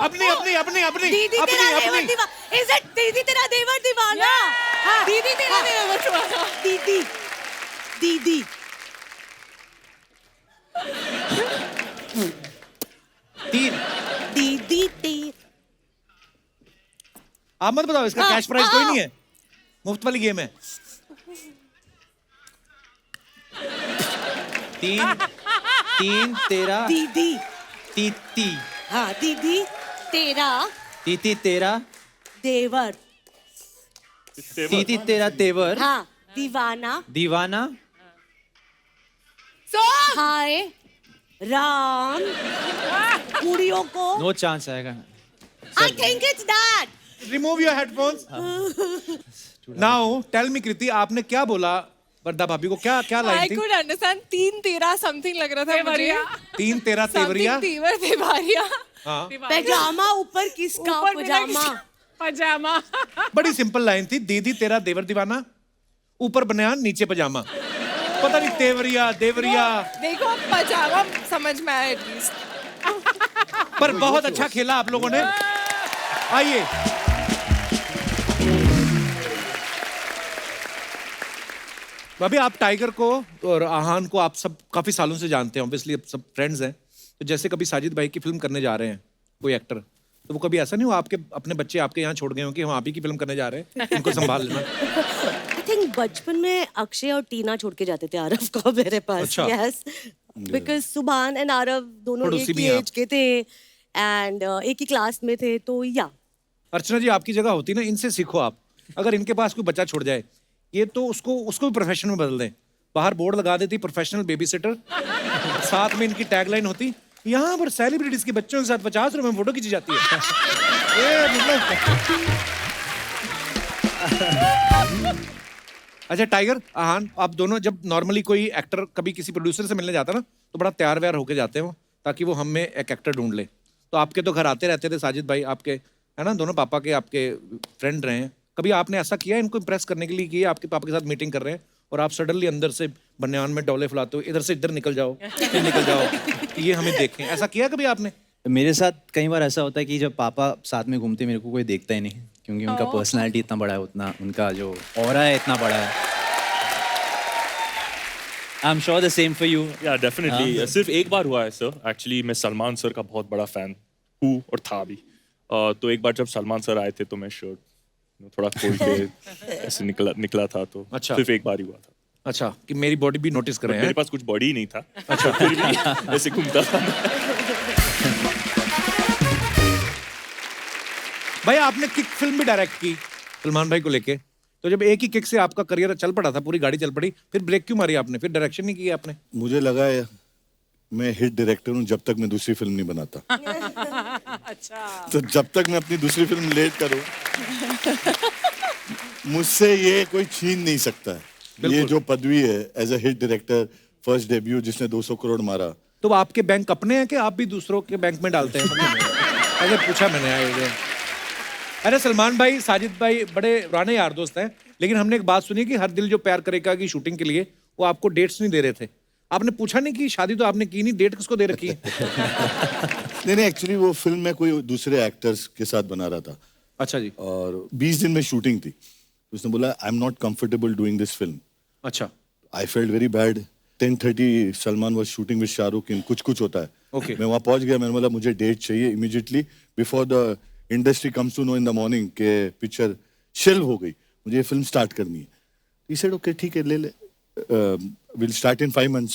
अपनी अपनी अपनी अपनी दीदी अपनी तेरा देवर अपनी दीवाना। Is it दीदी तेरा देवर दीवाना? हाँ। दीदी तेरा देवर दीवाना। दीदी। दीदी। तीन। दीदी तेरी। आप मत बताओ, इसका कैश प्राइस कोई नहीं है, मुफ्त वाली गेम है। तीन तीन तेरा दीदी। तीती हाँ, दीदी तेरा तीती तेरा देवर। तीती तेरा तेवर हाँ, दीवाना। दीवाना हाय राम कुड़ियों को। नो चांस आएगा। I think it's that. Remove your headphones. Now tell me Kriti, आपने क्या बोला वर्दा भाभी को? क्या क्या I लाइन थी? could understand तीन तेरा समथिंग लग रहा था मुझे। तीन तेरा तेवरिया। Something तेवर तेवारिया। हाँ, पैजामा ऊपर किसका? ऊपर मिला पजामा। पजामा। बड़ी सिंपल लाइन थी। दीदी तेरा देवर दीवाना, ऊपर बनियान नीचे पजामा। पता नहीं तेवरिया देवरिया, देखो पजामा समझ में आया एटलीस्ट। पर बहुत अच्छा खेला आप लोगों ने। आइए, अभी आप टाइगर को और आहान को आप सब काफी सालों से जानते हैं, ऑब्वियसली सब फ्रेंड्स हैं। तो जैसे कभी साजिद भाई की फिल्म करने जा रहे हैं कोई एक्टर, तो वो कभी ऐसा नहीं हुआ आपके अपने बच्चे आपके यहाँ छोड़ गए हो कि हम आप ही की फिल्म करने जा रहे हैं, इनको संभाल लेना? I think बचपन में अक्षय और टीना छोड़ के जाते थे आरव को मेरे पास। अच्छा। Yes. Because सुभान एंड आरव दोनों पड़ोसी एक भी ही हैं एज के थे एंड एक ही क्लास में थे, तो या अर्चना जी, आपकी जगह होती ना, इनसे सीखो आप। अगर इनके पास कोई बच्चा छोड़ जाए, ये तो उसको भी प्रोफेशन में बदल दें। बाहर बोर्ड लगा देती प्रोफेशनल बेबी सिटर, साथ में इनकी टैगलाइन होती, यहाँ पर सेलिब्रिटीज के बच्चों के साथ 50 रुपए में फोटो खींची जाती है। ये मतलब अच्छा टाइगर, आहान, आप दोनों जब नॉर्मली कोई एक्टर कभी किसी प्रोड्यूसर से मिलने जाता ना तो बड़ा तैयार व्यार होके जाते हो ताकि वो हम में एक एक्टर ढूंढ ले। तो आपके तो घर आते रहते थे साजिद भाई, आपके है ना, दोनों पापा के आपके फ्रेंड रहे हैं। कभी आपने ऐसा किया इनको इम्प्रेस करने के लिए कि आपके पापा के साथ मीटिंग कर रहे हैं और आप सडनली अंदर से बनियान में डोले फुलाते हो, इधर से इधर निकल जाओ, फिर निकल जाओ कि ये हमें देखें, ऐसा किया कभी आपने? मेरे साथ कई बार ऐसा होता है कि जब पापा साथ में घूमते मेरे को कोई देखता ही नहीं, क्योंकि उनका पर्सनालिटी इतना बड़ा है, उतना उनका जो ऑरा है इतना बड़ा है। I am sure the same for you. या डेफिनेटली। सिर्फ एक बार हुआ है सर, एक्चुअली मैं सलमान सर का बहुत बड़ा फैन हूँ और था भी। तो एक बार जब सलमान सर आए थे तो मैं शर्ट थोड़ा खोल के ऐसे निकला था, तो अच्छा। सिर्फ एक बार ही हुआ था। अच्छा, कि मेरी बॉडी भी नोटिस कर रहे मेरे हैं। पास कुछ बॉडी ही नहीं था, अच्छा फिर भी ऐसे घूमता था। भाई आपने किक फिल्म भी डायरेक्ट की सलमान भाई को लेके, तो जब एक ही किक से आपका करियर चल पड़ा था, पूरी गाड़ी चल पड़ी, फिर ब्रेक क्यों मारी आपने, फिर डायरेक्शन नहीं किया आपने? मुझे लगा है मैं हिट डायरेक्टर हूँ जब तक मैं दूसरी फिल्म नहीं बनाता। अच्छा। तो जब तक मैं अपनी दूसरी फिल्म लेट करूँ मुझसे ये कोई छीन नहीं सकता है। ये जो पदवी है as a hit director, first debut जिसने 200 करोड़ मारा। तो आपके बैंक अपने हैं कि आप भी दूसरों के बैंक में डालते हैं? अगर पूछा मैंने आए। अरे सलमान भाई, साजिद भाई बड़े पुराने यार दोस्त हैं, लेकिन हमने एक बात सुनी कि हर दिल जो प्यार करेगा की शूटिंग के लिए वो आपको डेट्स नहीं दे रहे थे। आपने पूछा नहीं कि शादी तो आपने की नहीं, डेट किसको दे रखी है? नहीं, एक्चुअली वो फिल्म में कोई दूसरे एक्टर्स के साथ बना रहा था। अच्छा जी। और 20 दिन में शूटिंग थी। उसने बोला I am not comfortable doing this film. अच्छा। I felt very bad. 10:30 Salman was shooting with Shahrukh इन कुछ होता है। Okay. मैं वहाँ पहुंच गया, मैंने बोला मुझे डेट चाहिए immediately before the industry comes to know in the morning के पिक्चर शेल्व हो गई, मुझे ये फिल्म स्टार्ट करनी है। ही सेड ओके ठीक है ले ले, विल स्टार्ट इन 5 months।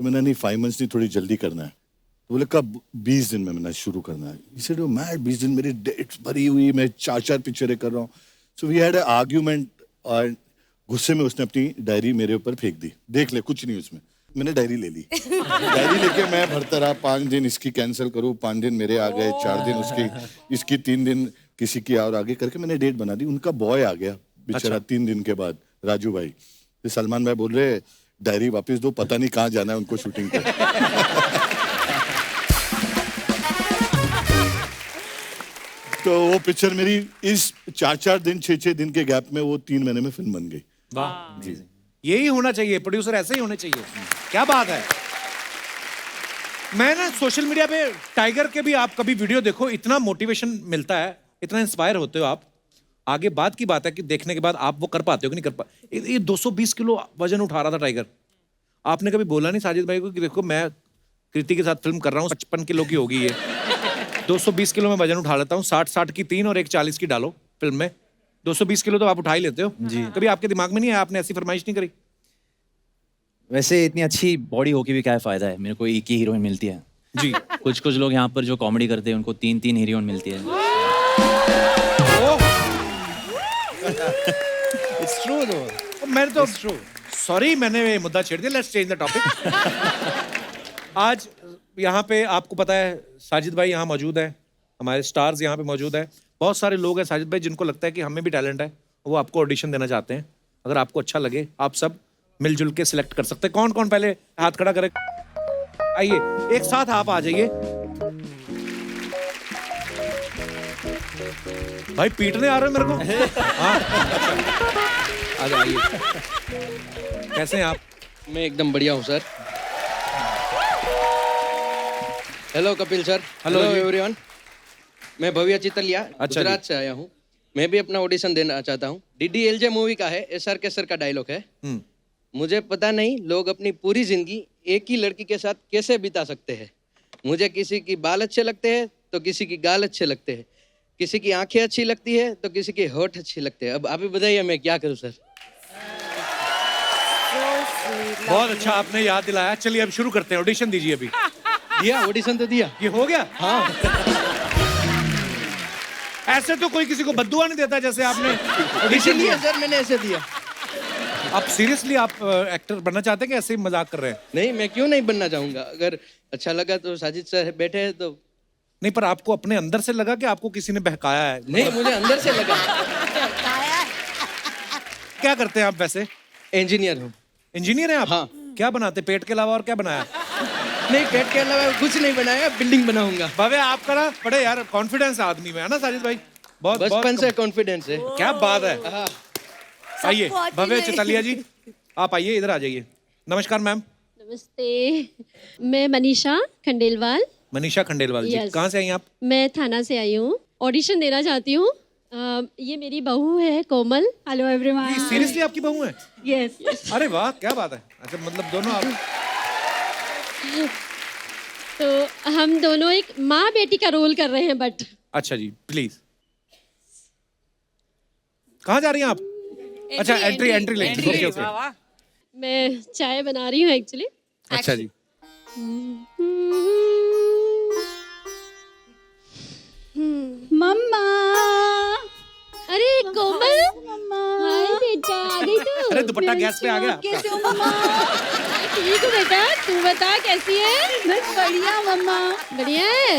तो मैंने नहीं 5 months नहीं, थोड़ी जल्दी करना है। तो बोले कब? 20 दिन में मैंने शुरू करना है। ही सेड ओ मैड, 20 दिन मेरी डेट्स भरी हुई, मैं 4 पिक्चरें कर रहा हूँ। So we had a argument और गुस्से में उसने अपनी डायरी मेरे ऊपर फेंक दी। देख ले कुछ नहीं उसमें। मैंने डायरी ले ली। डायरी लेके मैं भरता रहा, 5 दिन इसकी कैंसिल करूँ, 5 दिन मेरे आ गए, 4 दिन उसकी, इसकी 3 दिन किसी की और आगे करके मैंने डेट बना दी। उनका बॉय आ गया बेचारा 3 दिन के बाद, राजू भाई। तो सलमान भाई बोल रहे डायरी वापस दो, पता नहीं कहाँ जाना है उनको शूटिंग पे। तो वो पिक्चर मेरी इस 4 दिन 6 दिन के गैप में वो 3 महीने में फिल्म बन गई। वाह जी, यही होना चाहिए, प्रोड्यूसर ऐसे ही होने चाहिए। क्या बात है। मैं ना सोशल मीडिया पे टाइगर के भी आप कभी वीडियो देखो, इतना मोटिवेशन मिलता है, इतना इंस्पायर होते हो आप। आगे बात की बात है कि देखने के बाद आप वो कर पाते हो कि नहीं कर पाते। ये 220 किलो वजन उठा रहा था टाइगर। आपने कभी बोला नहीं साजिद भाई को कि देखो मैं कृति के साथ फिल्म कर रहा हूँ, 55 किलो की होगी ये, 220 किलो में वजन उठा लेता हूँ, 60 की 3 और एक 40 की डालो फिल्म में, 220 किलो तो आप उठा ही लेते हो जी। कभी आपके दिमाग में नहीं आया, आपने ऐसी फरमाइश नहीं करी? वैसे इतनी अच्छी बॉडी होके भी क्या फायदा है, मेरे को एक ही हीरोइन मिलती है जी। कुछ लोग यहाँ पर जो कॉमेडी करते हैं उनको 3 हीरोइन मिलती है। It's true though। मैं तो सॉरी मैंने ये मुद्दा छेड़ दिया, लेट्स चेंज द टॉपिक। आज यहाँ पे आपको पता है साजिद भाई यहाँ मौजूद है, हमारे स्टार्स यहाँ पे मौजूद है, बहुत सारे लोग हैं साजिद भाई जिनको लगता है कि हमें भी टैलेंट है, वो आपको ऑडिशन देना चाहते हैं। अगर आपको अच्छा लगे आप सब मिलजुल के सिलेक्ट कर सकते हैं। कौन कौन पहले हाथ खड़ा करे? आइए एक साथ आप आ जाइए। भाई पीटने आ रहे हो मेरे को? हाँ आ जाइए। कैसे हैं आप? मैं एकदम बढ़िया हूँ sir. Hello Kapil sir. Hello everyone. मैं भव्य चितलिया अच्छा गुजरात से आया हूँ। मैं भी अपना ऑडिशन देना चाहता हूँ। DDLJ मूवी का है, SRK सर का डायलॉग है। मुझे पता नहीं लोग अपनी पूरी जिंदगी एक ही लड़की के साथ कैसे बिता सकते हैं। मुझे किसी की बाल अच्छे लगते हैं तो किसी की गाल अच्छे लगते हैं, किसी की आंखें अच्छी लगती है तो किसी की होठ अच्छी लगते हैं। अब आप ही बताइए मैं क्या करूं सर। बहुत अच्छा आपने याद दिलाया। चलिए अब शुरू करते हैं, ऑडिशन दीजिए। अभी दिया ऑडिशन तो दिया। ये हो गया? हाँ। ऐसे तो कोई किसी को बद्दुआ नहीं देता जैसे आपने ऑडिशन इसीलिए दिया। सर मैंने ऐसे दिया। आप सीरियसली आप एक्टर बनना चाहते हैं कि ऐसे ही मजाक कर रहे हैं? नहीं, मैं क्यों नहीं बनना चाहूंगा। अगर अच्छा लगा तो साजिद सर बैठे हैं तो। नहीं, पर आपको अपने अंदर से लगा कि आपको किसी ने बहकाया है? नहीं, मुझे अंदर से लगा। क्या करते हैं आप वैसे? इंजीनियर हूँ। इंजीनियर हैं आप? हाँ। क्या बनाते, पेट के अलावा और क्या बनाया? नहीं, पेट के अलावा कुछ नहीं बनाया, बिल्डिंग बनाऊंगा। भव्य आपका ना बड़े यार कॉन्फिडेंस आदमी में है ना साजिद भाई, बहुत बचपन से कॉन्फिडेंस है। क्या बात है। आइए सबको आती भव्य नहीं। चितलिया जी, आप आइए, इधर आ जाइए। नमस्कार मैम। नमस्ते, मैं मनीषा खंडेलवाल। मनीषा खंडेलवाल जी, Yes. कहाँ से आई आप? मैं थाना से आई हूँ, ऑडिशन देना चाहती हूँ। ये मेरी बहू है कोमल। Hello everyone. सीरियसली आपकी बहू है? यस। अरे वाह, क्या बात है। अच्छा, मतलब दोनों आप? तो हम दोनों एक माँ बेटी का रोल कर रहे हैं, बट अच्छा जी, प्लीज। कहाँ जा रही हैं आप? अच्छा, एंट्री लेंगे। Okay okay. मैं चाय बना रही हूँ एक्चुअली। अच्छा जी। मम्मा। अरे कोमल, हाय बेटा, आ गई तू? अरे दुपट्टा गैस पे आ गया आपका। कैसे हो मम्मा? ठीक हूँ बेटा, तू बता कैसी है? बस बढ़िया मम्मा। बढ़िया है।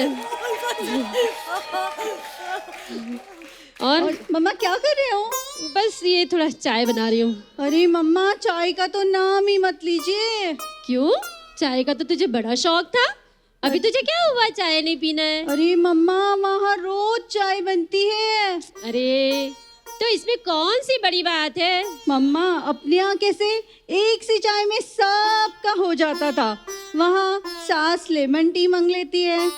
और मम्मा क्या कर रहे हो? बस ये थोड़ा चाय बना रही हूँ। अरे मम्मा, चाय का तो नाम ही मत लीजिए। क्यों? चाय का तो तुझे बड़ा शौक था, अभी तुझे क्या हुआ चाय नहीं पीना है? अरे मम्मा, वहाँ रोज चाय बनती है। अरे तो इसमें कौन सी बड़ी बात है? मम्मा, अपने यहाँ कैसे एक सी चाय में सबका हो जाता था, वहाँ सास लेमन टी मांग लेती है,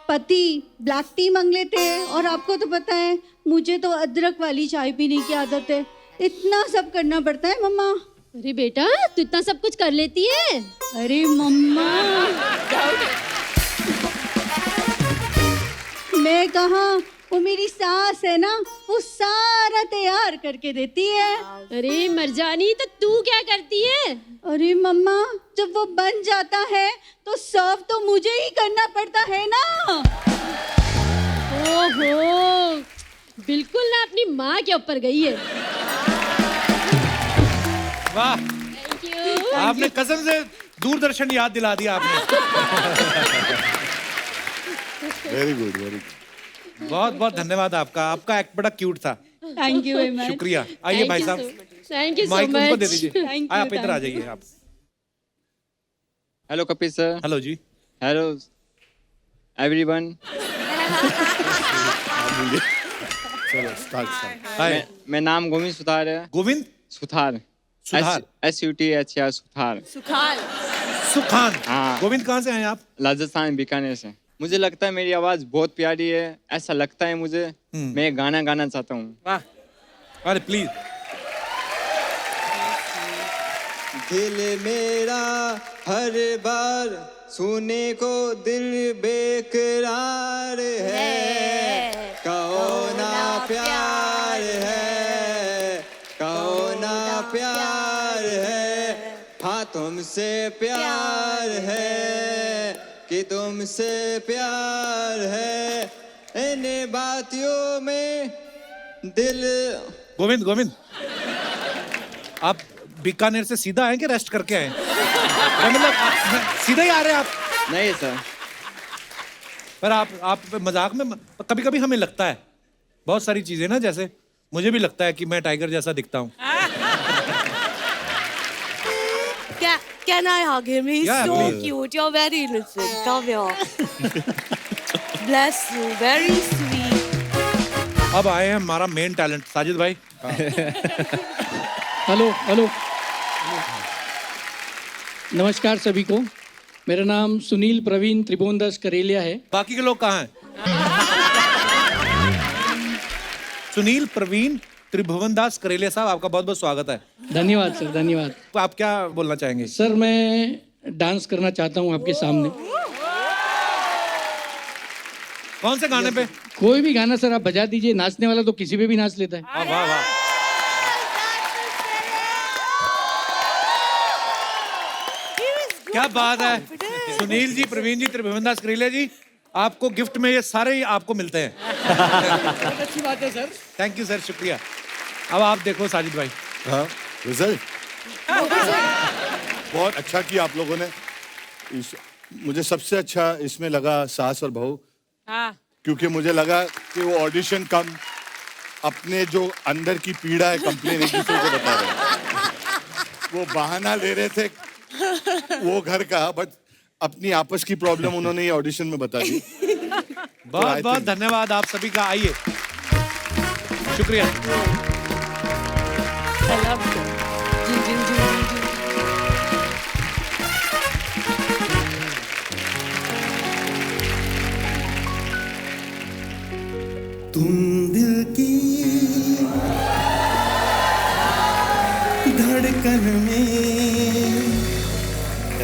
पति ब्लैक टी मांग लेते हैं, और आपको तो पता है मुझे तो अदरक वाली चाय पीने की आदत है। इतना सब करना पड़ता है मम्मा। अरे बेटा, तू इतना सब कुछ कर लेती है? अरे मम्मा, मैं कहाँ, वो मेरी सास है ना, वो सारा तैयार करके देती है। अरे मरजानी, तो तू क्या करती है? अरे मम्मा, जब वो बन जाता है तो सर्व तो मुझे ही करना पड़ता है ना। ओहो, बिल्कुल ना अपनी माँ के ऊपर गई है। वाह, थैंक यू। आपने कसम से दूरदर्शन याद दिला दिया आपने। Very good, very good. बहुत बहुत धन्यवाद आपका, आपका एक्ट बड़ा क्यूट था। Thank you very much. शुक्रिया। आइए भाई साहब, थैंक यू सो माइक उनको दे मच। दीजिए। आप इधर आ जाइए आप। Hello Kapil sir. हेलो जी। Hello everyone. चलो स्टार्ट। हाय, मैं नाम गोविंद सुथार है। गोविंद सुथार। सुथार। SUTHR सुथार। सुखान। हाँ। गोविंद कहाँ से आए आप? राजस्थान बीकानेर से। मुझे लगता है मेरी आवाज बहुत प्यारी है, ऐसा लगता है मुझे। मैं एक गाना गाना चाहता हूँ। वाह, अरे प्लीज। दिल मेरा हर बार सुने को दिल बेकरार है, कहो ना प्यार है, कहो ना प्यार है, हाँ तुमसे प्यार है कि तुमसे प्यार है, इन बातियों में दिल। गोविंद, गोविंद, आप बीकानेर से सीधा आए कि रेस्ट करके आए? मतलब सीधा ही आ रहे हैं आप? नहीं सर। पर आप मजाक में, कभी कभी हमें लगता है बहुत सारी चीजें ना, जैसे मुझे भी लगता है कि मैं टाइगर जैसा दिखता हूँ। Can I hug him? He's Yeah, so please. cute. You're very innocent. Come here. Bless you. Very sweet. अब आए हैं हमारा मेन टैलेंट साजिद भाई। हेलो हेलो, नमस्कार सभी को। मेरा नाम सुनील प्रवीण त्रिभुवनदास करेलिया है। बाकी के लोग कहाँ हैं? सुनील प्रवीण त्रिभुवनदास करेलिया साहब, आपका बहुत बहुत स्वागत है। धन्यवाद सर, धन्यवाद। आप क्या बोलना चाहेंगे? सर मैं डांस करना चाहता हूँ आपके सामने। कौन से गाने पे? कोई भी गाना सर आप बजा दीजिए, नाचने वाला तो किसी पे भी नाच लेता है। वाह वाह। क्या बात है। सुनील जी, प्रवीण जी, त्रिभुवनदास करेलिया जी, आपको गिफ्ट में ये सारे ही आपको मिलते हैं। अच्छी बात है सर। थैंक यू सर, शुक्रिया। अब आप देखो साजिद भाई। हाँ, रिजल्ट बहुत अच्छा किया आप लोगों ने। मुझे सबसे अच्छा इसमें लगा सास और बहू, क्योंकि मुझे लगा कि वो ऑडिशन कम अपने जो अंदर की पीड़ा है कंप्लेन एक दूसरे को बता रहे हैं। वो बहाना ले रहे थे वो घर का, बट अपनी आपस की प्रॉब्लम उन्होंने ये ऑडिशन में बता दी। बहुत बहुत धन्यवाद आप सभी का। आइए, शुक्रिया। तुम दिल की धड़कन में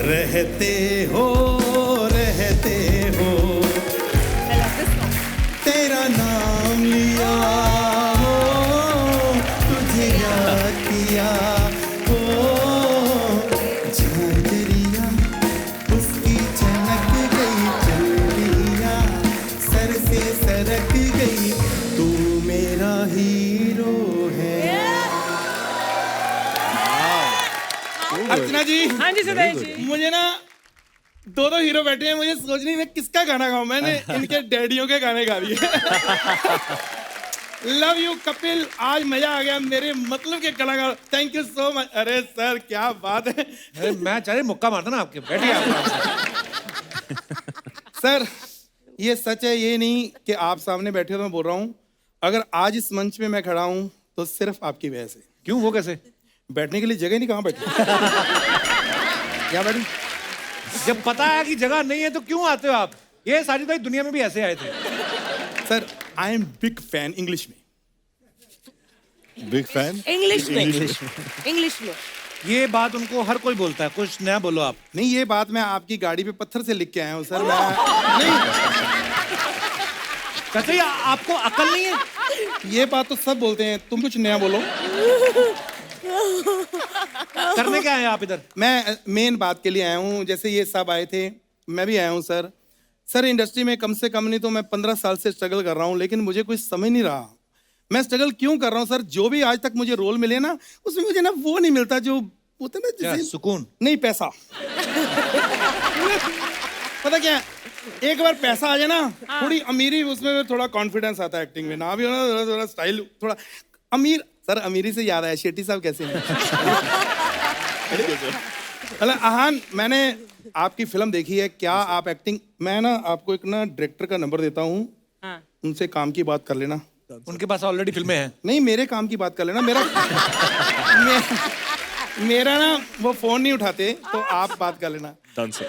रहते हो तेरा नाम लिया हो, तुझे याद किया हो, झांझरिया उसकी चमक गई चलिया, सर से सरक गई, तू मेरा हीरो है। अर्चना जी। हाँ जी सुदेश जी। मुझे ना दो हीरो बैठे हैं, मुझे सोच नहीं मैं किसका गाना गाऊं। मैंने इनके डैडियों के गाने गा दिए। लव यू कपिल, आज मजा आ गया, मेरे मतलब के कलाकार। Thank you so much. अरे सर क्या बात है। अरे मैं चाहे मुक्का मारता ना आपके, बैठिए आप। सर ये सच है, ये नहीं कि आप सामने बैठे हो तो मैं बोल रहा हूँ। अगर आज इस मंच में मैं खड़ा हूँ तो सिर्फ आपकी वजह से। क्यों, वो कैसे? बैठने के लिए जगह नहीं, कहाँ बैठे? क्या बैठी? जब पता है कि जगह नहीं है तो क्यों आते हो आप? ये साजिद भाई दुनिया में भी ऐसे आए थे। Sir I am big fan. English में बिग फैन, इंग्लिश में ये बात उनको हर कोई बोलता है, कुछ नया बोलो आप। नहीं, ये बात मैं आपकी गाड़ी पे पत्थर से लिख के आया हूँ सर। मैं नहीं, कहते आपको अकल नहीं है। ये बात तो सब बोलते हैं, तुम कुछ नया बोलो। करने क्या आए आप इधर? मैं मेन बात के लिए आया हूँ। जैसे ये सब आए थे, मैं भी आया हूँ सर। सर इंडस्ट्री में कम से कम नहीं तो मैं 15 साल से स्ट्रगल कर रहा हूँ, लेकिन मुझे कुछ समझ नहीं रहा मैं स्ट्रगल क्यों कर रहा हूँ। सर जो भी आज तक मुझे रोल मिले ना, उसमें मुझे ना वो नहीं मिलता जो होता ना, जैसे सुकून नहीं, पैसा। पता क्या, एक बार पैसा आ जाए ना, थोड़ी अमीरी, उसमें थोड़ा कॉन्फिडेंस आता है एक्टिंग में। ना भी हो ना, थोड़ा स्टाइल, थोड़ा अमीर। सर अमीरी से याद आया, शेट्टी साहब कैसे हैं? आहान, मैंने आपकी फिल्म देखी है, क्या आप एक्टिंग। मैं ना आपको एक ना डायरेक्टर का नंबर देता हूँ, उनसे काम की बात कर लेना। उनके पास ऑलरेडी फिल्में हैं। नहीं, मेरे काम की बात कर लेना। मेरा ना वो फोन नहीं उठाते, तो आप बात कर लेना। Done sir.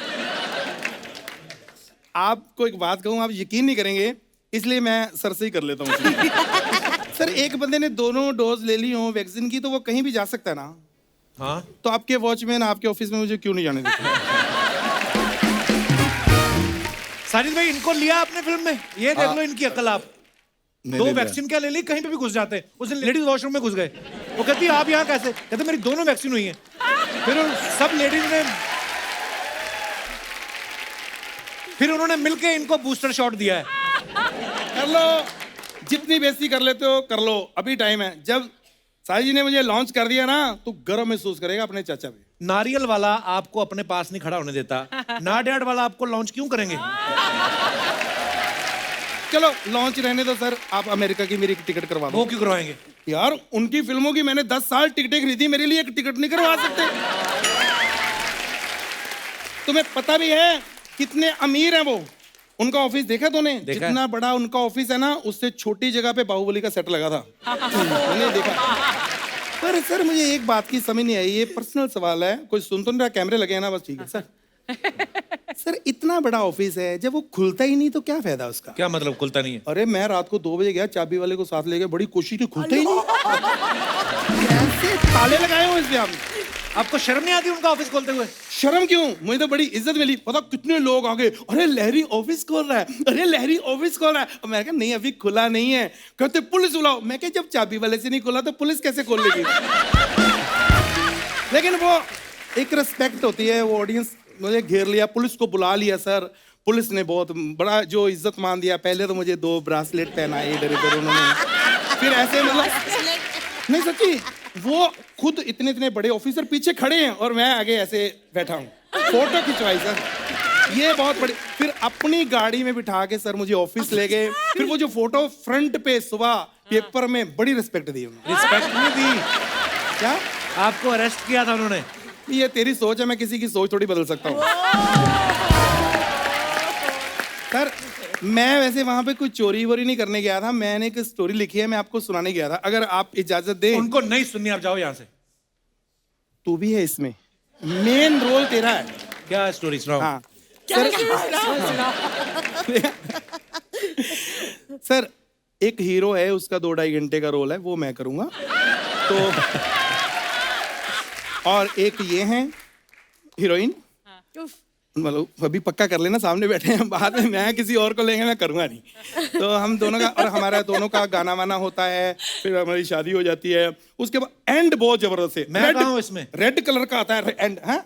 आपको एक बात कहूँ, आप यकीन नहीं करेंगे, इसलिए मैं सर से ही कर लेता हूँ। सर एक बंदे ने दोनों डोज ले ली हो वैक्सीन की, तो वो कहीं भी जा सकता है ना। हाँ, तो आपके वॉचमैन आपके ऑफिस में मुझे क्यों नहीं जाने देते? साजिद भाई इनको लिया आपने फिल्म में, ये देख लो इनकी अकल। आप दो वैक्सीन क्या ले ली, कहीं पे भी घुस जाते हैं। उस दिन लेडीज वॉशरूम में घुस गए, वो कहती है आप यहाँ कैसे? कहते मेरी दोनों वैक्सीन हुई हैं। फिर सब लेडीज ने, फिर उन्होंने मिलके इनको बूस्टर शॉट दिया है। कर लो, जितनी बेइज्जती कर लेते हो कर लो, अभी टाइम है। जब साई जी ने मुझे लॉन्च कर दिया ना, तो गर्व महसूस करेगा अपने चाचा पे। नारियल वाला आपको अपने पास नहीं खड़ा होने देता, नाडियाड वाला आपको लॉन्च क्यों करेंगे? चलो लॉन्च रहने दो सर, आप अमेरिका की मेरी टिकट करवा दो। वो क्यों करवाएंगे? यार उनकी फिल्मों की मैंने 10 साल टिकटें खरीदी, मेरे लिए एक टिकट नहीं करवा सकते? तुम्हें पता भी है कितने अमीर हैं वो? उनका ऑफिस देखा तूने? जितना बड़ा उनका ऑफिस है ना, उससे छोटी जगह पे बाहुबली का सेट लगा था। मैंने देखा। पर सर मुझे एक बात की समझ नहीं आई, ये पर्सनल सवाल है, कोई सुन तो नहीं रहा, कैमरे लगे हैं ना, बस ठीक है सर। सर इतना बड़ा ऑफिस है, जब वो खुलता ही नहीं तो क्या फायदा उसका? क्या मतलब खुलता नहीं है? अरे मैं रात को 2 बजे गया, चाबी वाले को साथ ले गया, बड़ी कोशिश की, खुलता ही नहीं। कैसे ताले लगाए हो इसमें आपने? आपको शर्म नहीं आती उनका ऑफिस खोलते हुए? शर्म क्यों, मुझे तो बड़ी इज्जत मिली। पता कितने लोग आ गए, अरे लहरी ऑफिस खोल रहा है, अरे लहरी ऑफिस खोल रहा है। मैं कहा नहीं अभी खुला नहीं है। कहते पुलिस बुलाओ। मैं कहा जब चाबी वाले से नहीं खुला तो पुलिस कैसे खोल लेगी? लेकिन वो एक रिस्पेक्ट होती है, वो ऑडियंस मुझे घेर लिया, पुलिस को बुला लिया सर। पुलिस ने बहुत बड़ा जो इज्जत मान दिया। पहले तो मुझे 2 ब्रासलेट पहनाए इधर इधर उन्होंने, फिर ऐसे मतलब नहीं सच्ची, वो खुद इतने इतने बड़े ऑफिसर पीछे खड़े हैं और मैं आगे ऐसे बैठा हूँ, फोटो खिंचवाई सर। ये बहुत बड़ी। फिर अपनी गाड़ी में बिठा के सर मुझे ऑफिस ले गए। फिर वो जो फोटो फ्रंट पे सुबह पेपर में बड़ी रिस्पेक्ट दी उन्होंने। रिस्पेक्ट नहीं दी, क्या आपको अरेस्ट किया था उन्होंने? ये तेरी सोच है, मैं किसी की सोच थोड़ी बदल सकता हूँ। सर मैं वैसे वहां पे कोई चोरी वोरी नहीं करने गया था, मैंने एक स्टोरी लिखी है, मैं आपको सुनाने गया था, अगर आप इजाजत दें। उनको नहीं सुननी, आप जाओ यहाँ से। तू भी है इसमें, मेन रोल तेरा है। क्या स्टोरी सुनाओ? हाँ सर एक हीरो है, उसका 2-2.5 घंटे का रोल है, वो मैं करूंगा। तो और एक ये है हीरोइन, मतलब अभी पक्का कर लेना, सामने बैठे हैं, बाद में मैं किसी और को लेंगे, मैं करूंगा नहीं। तो हम दोनों का और हमारा दोनों का गाना वाना होता है, फिर हमारी शादी हो जाती है, उसके बाद एंड बहुत जबरदस्त है। मैं कहाँ हूँ इसमें? रेड कलर का आता है एंड। हाँ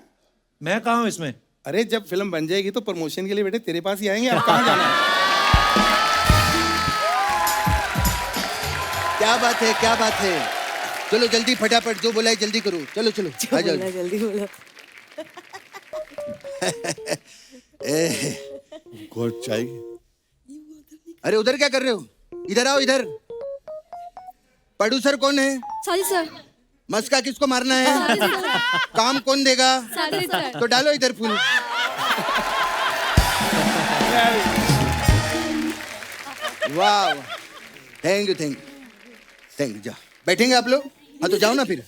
मैं कहाँ हूँ इसमें? अरे जब फिल्म बन जाएगी तो प्रमोशन के लिए बेटे तेरे पास ही आएंगे, आप कहाँ जाना है? क्या बात है, क्या बात है। चलो जल्दी फटाफट, जो बोला है जल्दी करो। चलो चलो आ जाओ। जल्दी बोलो। गॉड चाय। अरे उधर क्या कर रहे हो? इधर आओ इधर। प्रोड्यूसर कौन है? साजिद सर। मस्का किसको मारना है? काम कौन देगा? साजिद सर। तो डालो इधर फूल। वाह, thank you thank you thank you. जाओ बैठेंगे आप लोग? हाँ तो जाओ ना फिर।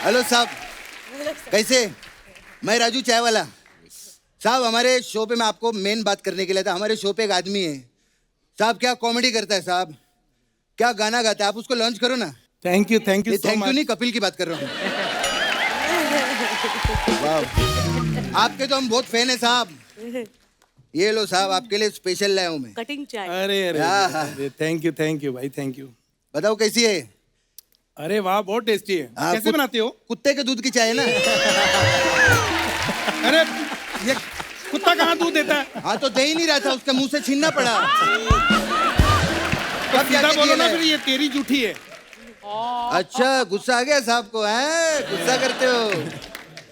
हेलो साहब, कैसे? मैं राजू चाय वाला साहब। हमारे शो पे मैं आपको मेन बात करने के लिए था। हमारे शो पे एक आदमी है साहब, क्या कॉमेडी करता है साहब, क्या गाना गाता है, आप उसको लॉन्च करो ना। थैंक यू थैंक यू नहीं, कपिल की बात कर रहा हूँ। वाह, आपके तो हम बहुत फैन है साहब। ये लो साहब, आपके लिए स्पेशल लाया हूँ मैं। कटिंग चाय। अरे थैंक यू भाई, थैंक यू। बताओ कैसी है? अरे वाह, बहुत टेस्टी है। कैसे बनाते हो? कुत्ते के दूध की चाय है ना। अरे ये कुत्ता कहाँ दूध देता है? हाँ तो दे ही नहीं रहा था, उसके मुंह से छीनना पड़ा। तो सीधा बोलो ना फिर, ये तेरी जूठी है। अच्छा गुस्सा आ गया साहब को, हैं? गुस्सा करते हो?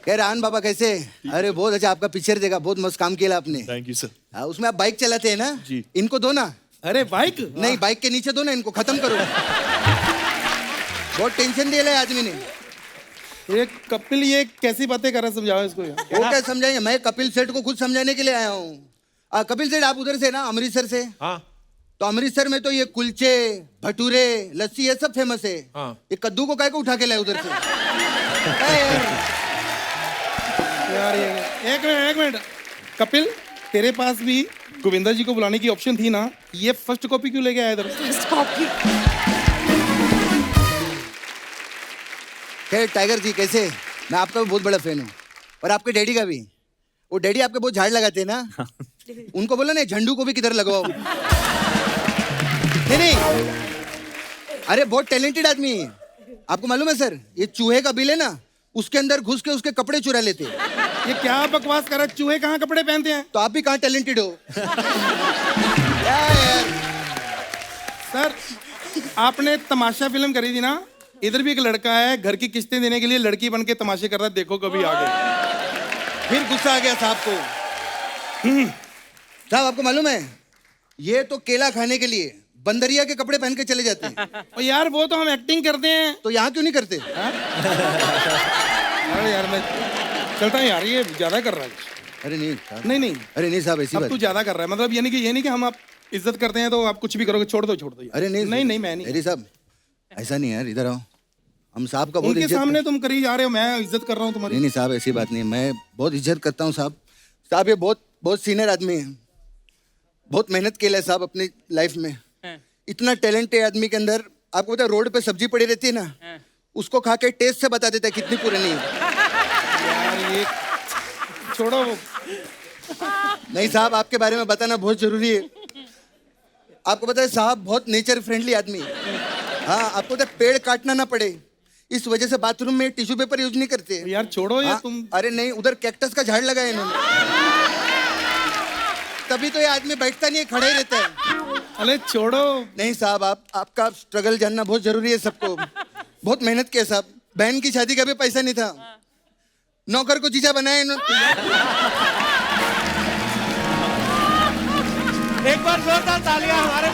कह रान बाबा कैसे? अरे बहुत अच्छा, आपका पिक्चर देखा, बहुत मस्त काम किया आपने। Thank you sir. उसमें आप बाइक चलाते हैं ना जी। इनको दो ना। अरे बाइक नहीं, बाइक के नीचे दो ना, इनको खत्म करो। बहुत टेंशन दे रहा है आदमी ने। ये कपिल ये कैसी बातें कर रहा है, समझाओ इसको। वो क्या समझाएंगे, मैं कपिल सेठ को खुद समझाने के लिए आया हूँ। कपिल सेठ आप उधर से ना, अमृतसर से? हाँ। तो अमृतसर में तो ये कुलचे, भटूरे, लस्सी ये सब फेमस है। हाँ। ये कद्दू को काय को उठा के लाए उधर से? यार ये एक मिनट कपिल, तेरे पास भी गोविंदा जी को बुलाने की ऑप्शन थी ना, ये फर्स्ट कॉपी क्यों लेके आया इधर? First copy. खैर टाइगर जी कैसे? मैं आपका भी बहुत बड़ा फैन हूँ, और आपके डैडी का भी। वो डैडी आपके बहुत झाड़ लगाते हैं ना, उनको बोलो ना झंडू को भी किधर लगवाओ। नहीं, अरे बहुत टैलेंटेड आदमी है। आपको मालूम है सर, ये चूहे का बिल है ना, उसके अंदर घुस के उसके कपड़े चुरा लेते हैं। ये क्या बकवास कर रहा है? चूहे कहाँ कपड़े पहनते हैं? तो आप भी कहाँ टैलेंटेड हो? सर आपने तमाशा फिल्म करी थी ना, इधर भी एक लड़का है घर की किस्तें देने के लिए लड़की बन के तमाशे कर रहा है, देखो कभी आगे। फिर गुस्सा आ गया साहब को। साहब आपको मालूम है, ये तो केला खाने के लिए बंदरिया के कपड़े पहन के चले जाते हैं। और यार वो तो हम एक्टिंग करते हैं, तो यहाँ क्यों नहीं करते? अरे यार मैं चलता हूँ यार, ये ज्यादा कर रहा है। अरे नहीं नहीं अरे नहीं साहब, ऐसी अब बात तू ज्यादा कर रहा है, मतलब ये नहीं कि हम आप इज्जत करते हैं तो आप कुछ भी करोगे, छोड़ दो यार। अरे नहीं नहीं मैं नहीं। अरे साहब ऐसा नहीं यार, इधर आओ। हम साहब का बहुत उनके इज्जत सामने तुम करी जा रहे हो, मैं इज्जत कर रहा हूँ तुम्हारी। नहीं साहब ऐसी बात नहीं, मैं बहुत इज्जत करता हूँ साहब। साहब ये बहुत सीनियर आदमी है, बहुत मेहनत किया है साहब अपनी लाइफ में। इतना टैलेंट है आदमी के अंदर। आपको पता है रोड पे सब्जी पड़ी रहती है ना, उसको खा के टेस्ट से बता देता है कितनी पुरानी है। यार ये छोड़ो। नहीं साहब, आपके बारे में बताना बहुत जरूरी है। आपको पता है साहब बहुत नेचर फ्रेंडली आदमी है। हाँ, आपको पता है पेड़ काटना ना पड़े, इस वजह से बाथरूम में टिश्यू पेपर यूज नहीं करते। यार छोड़ो ये तुम। अरे नहीं, उधर कैक्टस का झाड़ लगाया इन्होंने, तभी तो ये आदमी बैठता नहीं है, खड़ा ही रहता है। अरे छोड़ो। नहीं साहब, आपका स्ट्रगल जानना बहुत जरूरी है सबको। बहुत मेहनत किया साहब, बहन की शादी का भी पैसा नहीं था, नौकर को जीजा बनाए एक बार जोरदार तालियां हमारे